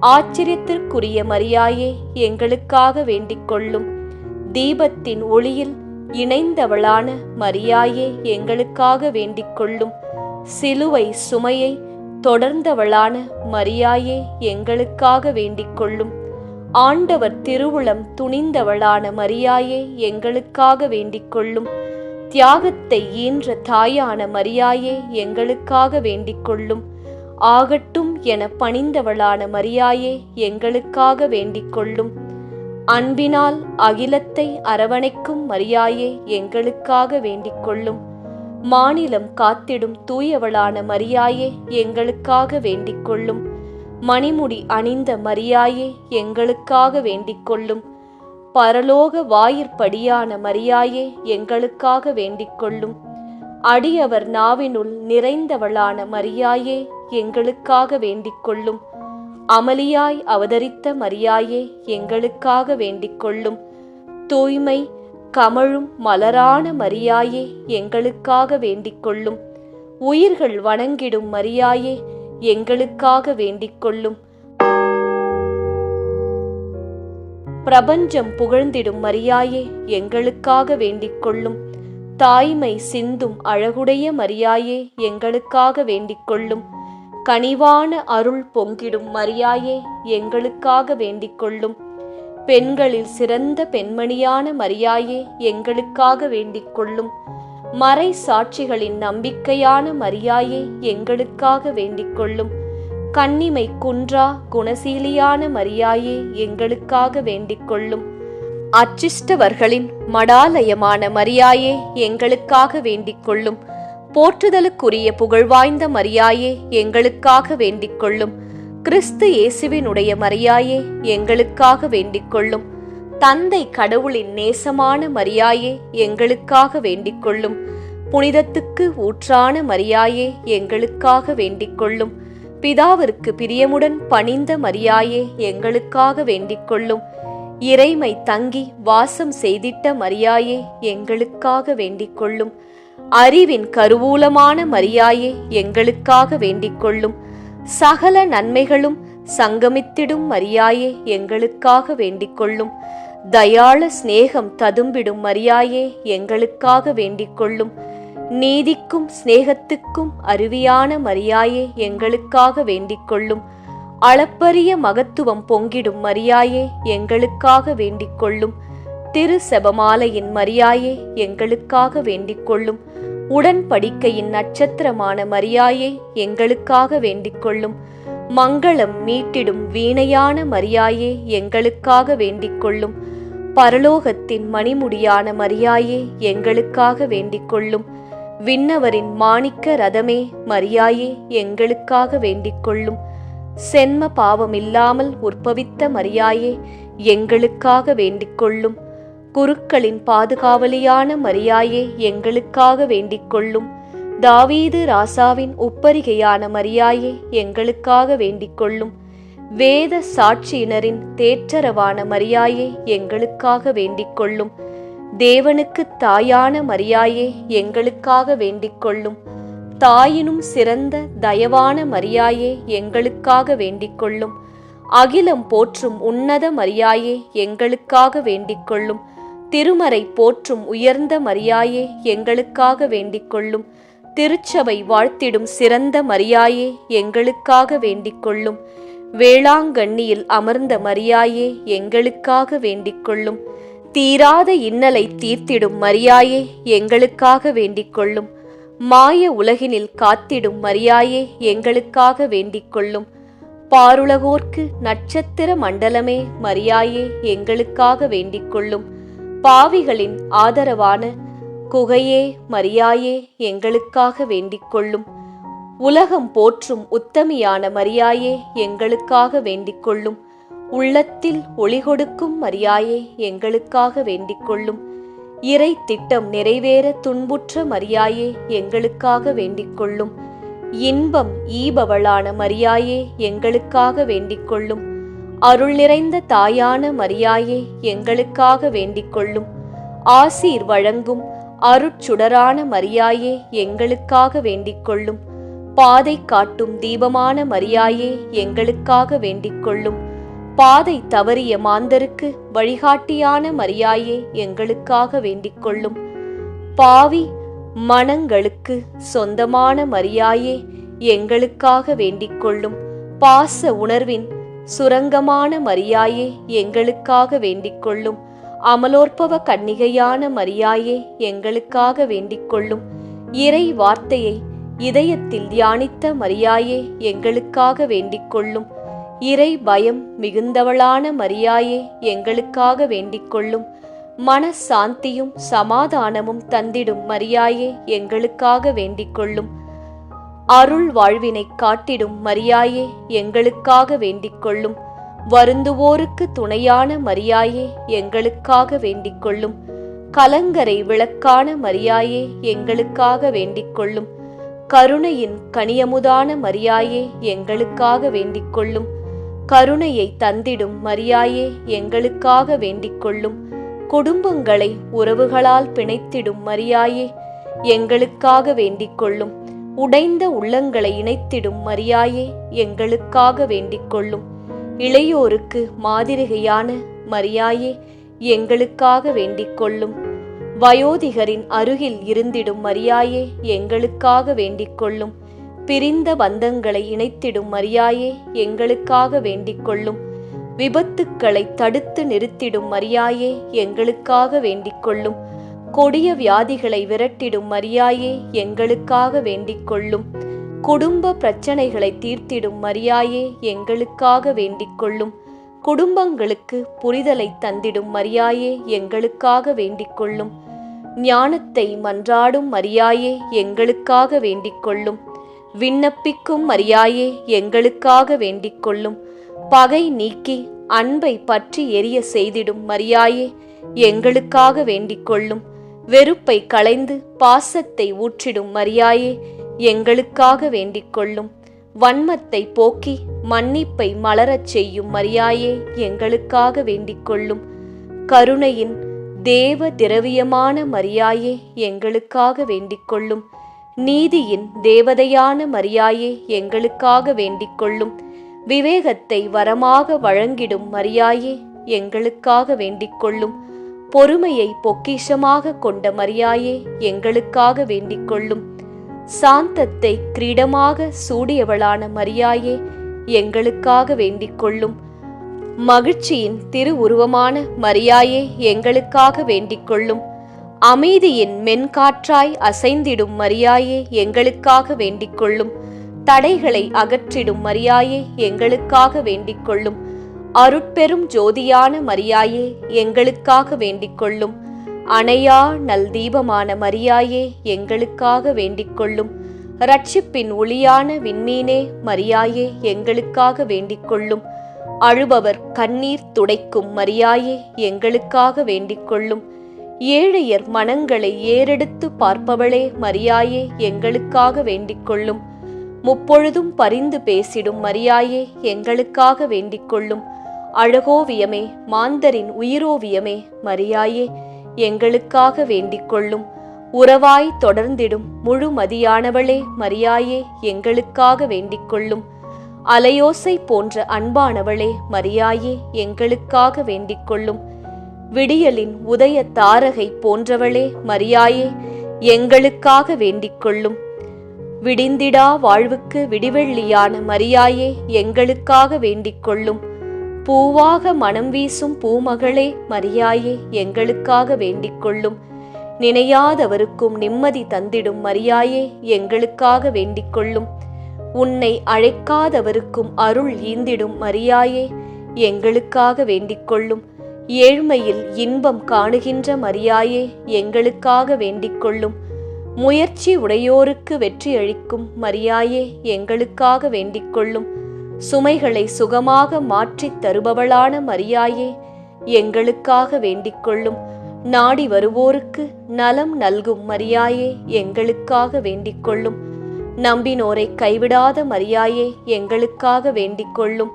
ஆச்சரியத்திற்குரிய மரியாயே எங்களுக்காக வேண்டிக் கொள்ளும். தீபத்தின் ஒளியில் இணைந்தவளான மரியாயே எங்களுக்காக வேண்டிக் கொள்ளும். சிலுவை சுமையை தொடர்ந்தவளான மரியாயே எங்களுக்காக வேண்டிக் கொள்ளும். ஆண்டவர் திருவுளம் துணிந்தவளான மரியாயே எங்களுக்காக வேண்டிக் கொள்ளும். தியாகத்தை ஈன்ற தாயான மரியாயே எங்களுக்காக வேண்டிக் கொள்ளும். ஆகட்டும் என பணிந்தவளான மரியாயே எங்களுக்காக வேண்டிக் கொள்ளும். அன்பினால் அகிலத்தை அரவணைக்கும் மரியாயே எங்களுக்காக வேண்டிக் கொள்ளும். மாநிலம் காத்திடும் தூயவளான மரியாயே எங்களுக்காக வேண்டிக் கொள்ளும். மணிமுடி அணிந்த மரியாயே எங்களுக்காக வேண்டிக் கொள்ளும். பரலோக வாயிற்படியான மரியாயே எங்களுக்காக வேண்டிக் கொள்ளும். அடியவர் நாவினுள் நிறைந்தவளான மரியாயே எங்களுக்காக வேண்டிக் கொள்ளும். அமளியாய் அவதரித்த மரியாயே எங்களுக்காக வேண்டிக் கொள்ளும். தூய்மை கமழும் மலரான மரியாயே எங்களுக்காக வேண்டிக் கொள்ளும். உயிர்கள் வணங்கிடும் மரியாயே எங்களுக்காக வேண்டிக் கொள்ளும். பிரபஞ்சம் புகழ்ந்திடும் மரியாயே எங்களுக்காக வேண்டிக் கொள்ளும். தாய்மை சிந்தும் அழகுடைய மரியாயே எங்களுக்காக வேண்டிக் கொள்ளும். கனிவான அருள் பொங்கிடும் மரியாயே எங்களுக்காக வேண்டிக் கொள்ளும். பெண்களில் சிறந்த பெண்மணியான மரியாயே எங்களுக்காக வேண்டிக் கொள்ளும். மறை சாட்சிகளின் நம்பிக்கையான மரியாயே எங்களுக்காக வேண்டிக் கொள்ளும். கன்னிமை குன்றா குணசீலியான மரியாயே எங்களுக்காக வேண்டிக் கொள்ளும். அச்சிஷ்டவர்களின் மடாலயமான மரியாயே எங்களுக்காக வேண்டிக் கொள்ளும். போற்றுதலுக்குரிய புகழ்வாய்ந்த மரியாயே எங்களுக்காக வேண்டிக் கொள்ளும். கிறிஸ்து இயேசுவினுடைய மரியாயே எங்களுக்காக வேண்டிக் கொள்ளும். தந்தை கடவுளின் நேசமான மரியாயே எங்களுக்காக வேண்டிக் கொள்ளும். புனிதத்துக்கு ஊற்றான மரியாயே எங்களுக்காக வேண்டிக் கொள்ளும். பிதாவிற்கு பிரியமுடன் பணிந்த மரியாயே எங்களுக்காக வேண்டிக் கொள்ளும். இறைமை தங்கி வாசம் செய்திட்ட மரியாயே எங்களுக்காக வேண்டிக் கொள்ளும். அறிவின் கருவூலமான மரியாயே எங்களுக்காக வேண்டிக் கொள்ளும். சகல நன்மைகளும் சங்கமித்திடும் மரியாயே எங்களுக்காக வேண்டிக் கொள்ளும். தயாள சிநேகம் ததும்பிடும் மரியாயே எங்களுக்காக வேண்டிக் கொள்ளும். நீதிக்கும் சிநேகத்துக்கும் அருவியான மரியாயே எங்களுக்காக வேண்டிக் கொள்ளும். அளப்பரிய மகத்துவம் பொங்கிடும் மரியாயே எங்களுக்காக வேண்டிக் கொள்ளும். திரு செபமாலையின் மரியாயே எங்களுக்காக வேண்டிக் கொள்ளும். உடன்படிக்கையின் நட்சத்திரமான மரியாயே எங்களுக்காக வேண்டிக் கொள்ளும். மங்களம் மீட்டிடும் வீணையான மரியாயே எங்களுக்காக வேண்டிக் கொள்ளும். பரலோகத்தின் மணிமுடியான மரியாயே எங்களுக்காக வேண்டிக் கொள்ளும். விண்ணவரின் மாணிக்க ரதமே மரியாயே எங்களுக்காக வேண்டிக் கொள்ளும். சென்ம பாவமில்லாமல் உற்பவித்த மரியாயே எங்களுக்காக வேண்டிக் கொள்ளும். குருக்களின் பாதுகாவலியான மரியாயே எங்களுக்காக வேண்டிக் கொள்ளும். தாவீது ராசாவின் உப்பரிகையான மரியாயே எங்களுக்காக வேண்டிக் கொள்ளும். வேத சாட்சியினரின் தேற்றரவான மரியாயே எங்களுக்காக வேண்டிக் கொள்ளும். தேவனுக்கு தாயான மரியாயே எங்களுக்காக வேண்டிக் கொள்ளும். தாயினும் சிறந்த தயவான மரியாயே எங்களுக்காக வேண்டிக் கொள்ளும். அகிலம் போற்றும் உன்னத மரியாயே எங்களுக்காக வேண்டிக் கொள்ளும். திருமறை போற்றும் உயர்ந்த மரியாயே எங்களுக்காக வேண்டிக் கொள்ளும். திருச்சபை வாழ்த்திடும் சிறந்த மரியாயே எங்களுக்காக வேண்டிக் கொள்ளும். வேளாங்கண்ணியில் அமர்ந்த மரியாயே எங்களுக்காக வேண்டிக் கொள்ளும். தீராத இன்னலை தீர்த்திடும் மரியாயே எங்களுக்காக வேண்டிக் கொள்ளும். மாய உலகினில் காத்திடும் மரியாயே எங்களுக்காக வேண்டிக் கொள்ளும். பாருலகோர்க்கு நட்சத்திர மண்டலமே மரியாயே எங்களுக்காக வேண்டிக் கொள்ளும். பாவிகளின் ஆதரவான குகையே மரியாயே எங்களுக்காக வேண்டிக் கொள்ளும். உலகம் போற்றும் உத்தமியான மரியாயே எங்களுக்காக வேண்டிக் கொள்ளும். உள்ளத்தில் ஒளி கொடுக்கும் மரியாயே எங்களுக்காக வேண்டிக் கொள்ளும். இறை திட்டம் நிறைவேற துன்புற்ற மரியாயே எங்களுக்காக வேண்டிக் கொள்ளும். இன்பம் ஈபவளான மரியாயே எங்களுக்காக வேண்டிக் கொள்ளும். அருள் நிறைந்த தாயான மரியாயே எங்களுக்காக வேண்டிக் கொள்ளும். ஆசீர் வழங்கும் அருட்சுடரான மரியாயே எங்களுக்காக வேண்டிக் கொள்ளும். பாதை காட்டும் தீபமான மரியாயே எங்களுக்காக வேண்டிக் கொள்ளும். பாதை தவறிய மாந்தருக்கு வழிகாட்டியான மரியாயே எங்களுக்காக வேண்டிக் கொள்ளும். பாவி மனங்களுக்கு சொந்தமான மரியாயே எங்களுக்காக வேண்டிக் கொள்ளும். பாச உணர்வின் சுரங்கமான மரியாயே எங்களுக்காக வேண்டிக் கொள்ளும். அமலோற்பவ கன்னிகையான மரியாயே எங்களுக்காக வேண்டிக் கொள்ளும். இறை வார்த்தையை இதயத்தில் தியானித்த மரியாயே எங்களுக்காக வேண்டிக் கொள்ளும். இறை பயம் மிகுந்தவளான மரியாயே எங்களுக்காக வேண்டிக் கொள்ளும். மனசாந்தியும் சமாதானமும் தந்திடும் மரியாயே எங்களுக்காக வேண்டிக் கொள்ளும். அருள் வாழ்வினை காட்டிடும் மரியாயே எங்களுக்காக வேண்டிக் கொள்ளும். வருந்துவோருக்கு துணையான மரியாயே எங்களுக்காக வேண்டிக் கொள்ளும். கலங்கரை விளக்கான மரியாயே எங்களுக்காக வேண்டிக் கொள்ளும். கருணையின் கனியமுதான மரியாயே எங்களுக்காக வேண்டிக் கொள்ளும். கருணையை தந்திடும் மரியாயே எங்களுக்காக வேண்டிக் கொள்ளும். குடும்பங்களை உறவுகளால் பிணைத்திடும் மரியாயே எங்களுக்காக வேண்டிக் கொள்ளும். உடைந்த உள்ளங்களை இணைத்திடும் மரியாயே எங்களுக்காக வேண்டிக் கொள்ளும். இளையோருக்கு மாதிரிகையான மரியாயே எங்களுக்காக வேண்டிக் கொள்ளும். வயோதிகரின் அருகில் இருந்திடும் மரியாயே எங்களுக்காக வேண்டிக் கொள்ளும். பிரிந்த பந்தங்களை இணைத்திடும் மரியாயே எங்களுக்காக வேண்டிக் கொள்ளும். விபத்துக்களை தடுத்து நிறுத்திடும் மரியாயே எங்களுக்காக வேண்டிக் கொள்ளும். கொடிய வியாதிகளை விரட்டிடும் மரியாயே எங்களுக்காக வேண்டிக் கொள்ளும். குடும்ப பிரச்சனைகளை தீர்த்திடும் மரியாயே எங்களுக்காக வேண்டிக் கொள்ளும். குடும்பங்களுக்கு புரிதலை தந்திடும் மரியாயே எங்களுக்காக வேண்டிக் கொள்ளும். ஞானத்தை மன்றாடும் மரியாயே எங்களுக்காக வேண்டிக் கொள்ளும். விண்ணப்பிக்கும் மரியாயே எங்களுக்காக வேண்டிக் கொள்ளும். பகை நீக்கி அன்பை பற்றி எரிய செய்திடும் மரியாயே எங்களுக்காக வேண்டிக் கொள்ளும். வெறுப்பை களைந்து பாசத்தை ஊற்றிடும் மரியாயே எங்களுக்காக வேண்டிக் கொள்ளும். வன்மத்தை போக்கி மன்னிப்பை மலரச் செய்யும் மரியாயே எங்களுக்காக வேண்டிக் கொள்ளும். கருணையின் தேவ திரவியமான மரியாயே எங்களுக்காக வேண்டிக் கொள்ளும். நீதியின் தேவதையான மரியாயே எங்களுக்காக வேண்டிக் கொள்ளும். விவேகத்தை வரமாக வழங்கிடும் மரியாயே எங்களுக்காக வேண்டிக் கொள்ளும். பொறுமையை பொக்கிஷமாக கொண்ட மரியாயே எங்களுக்காக வேண்டிக் கொள்ளும். சாந்தத்தை கிரீடமாக சூடியவளான மரியாயே எங்களுக்காக வேண்டிக் கொள்ளும். மகிழ்ச்சியின் திருவுருவமான மரியாயே எங்களுக்காக வேண்டிக் கொள்ளும். அமைதியின் மென்காற்றாய் அசைந்திடும் மரியாயே எங்களுக்காக வேண்டிக் கொள்ளும். தடைகளை அகற்றிடும் மரியாயே எங்களுக்காக வேண்டிக் கொள்ளும். அருட்பெரும் ஜோதியான மரியாயே எங்களுக்காக வேண்டிக் கொள்ளும். அணையா நல் தீபமான மரியாயே எங்களுக்காக வேண்டிக் கொள்ளும். இரட்சிப்பின் ஒளியான விண்மீனே மரியாயே எங்களுக்காக வேண்டிக் கொள்ளும். அழுபவர் கண்ணீர் துடைக்கும் மரியாயே எங்களுக்காக வேண்டிக் கொள்ளும். ஏழையர் மனங்களை ஏறெடுத்து பார்ப்பவளே மரியாயே எங்களுக்காக வேண்டிக் கொள்ளும். முப்பொழுதும் பரிந்து பேசிடும் மரியாயே எங்களுக்காக வேண்டிக் கொள்ளும். அழகோவியமே மாந்தரின் உயிரோவியமே மரியாயே எங்களுக்காக வேண்டிக் கொள்ளும். உறவாய் தொடர்ந்திடும் முழுமதியானவளே மரியாயே எங்களுக்காக வேண்டிக் கொள்ளும். அலையோசை போன்ற அன்பானவளே மரியாயே எங்களுக்காக வேண்டிக் கொள்ளும். விடியலின் உதய தாரகை போன்றவளே மரியாயே எங்களுக்காக வேண்டிக் கொள்ளும். விடிந்திடா வாழ்வுக்கு விடிவெள்ளியான மரியாயே எங்களுக்காக வேண்டிக் கொள்ளும். பூவாக மனம் வீசும் பூமகளே மரியாயே எங்களுக்காக வேண்டிக் கொள்ளும். நினையாதவருக்கும் நிம்மதி தந்திடும் மரியாயே எங்களுக்காக வேண்டிக் கொள்ளும். உன்னை அழைக்காதவருக்கும் அருள் ஈந்திடும் மரியாயே எங்களுக்காக வேண்டிக் கொள்ளும். ஏழ்மையில் இன்பம் காணுகின்ற மரியாயே எங்களுக்காக வேண்டிக் கொள்ளும். முயற்சி உடையோருக்கு வெற்றி அளிக்கும் மரியாயே எங்களுக்காக வேண்டிக் கொள்ளும். சுமைகளை சுகமாக மாற்றித் தருபவளான மரியாயே எங்களுக்காக வேண்டிக் கொள்ளும். நாடி வருவோருக்கு நலம் நல்கும் மரியாயே எங்களுக்காக வேண்டிக் கொள்ளும். நம்பினோரை கைவிடாத மரியாயே எங்களுக்காக வேண்டிக் கொள்ளும்.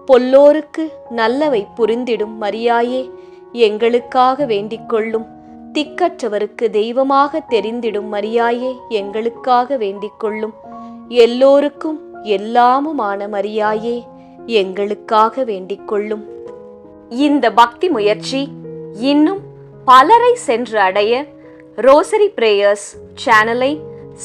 பொல்லோருக்கு நல்லவை புரிந்திடும் மரியாயே எங்களுக்காக வேண்டிக் கொள்ளும். திக்கற்றவருக்கு தெய்வமாக தெரிந்திடும் மரியாயே எங்களுக்காக வேண்டிக் கொள்ளும். எல்லோருக்கும் எல்லாமுமான மரியாயே எங்களுக்காக வேண்டிக் கொள்ளும். இந்த பக்தி முயற்சி இன்னும் பலரை சென்று அடைய ரோசரி பிரேயர்ஸ் சேனலை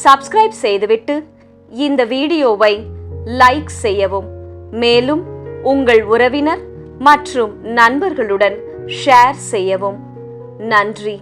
சப்ஸ்கிரைப் செய்துவிட்டு இந்த வீடியோவை லைக் செய்யவும். மேலும் உங்கள் உறவினர் மற்றும் நண்பர்களுடன் ஷேர் செய்யவும். நன்றி.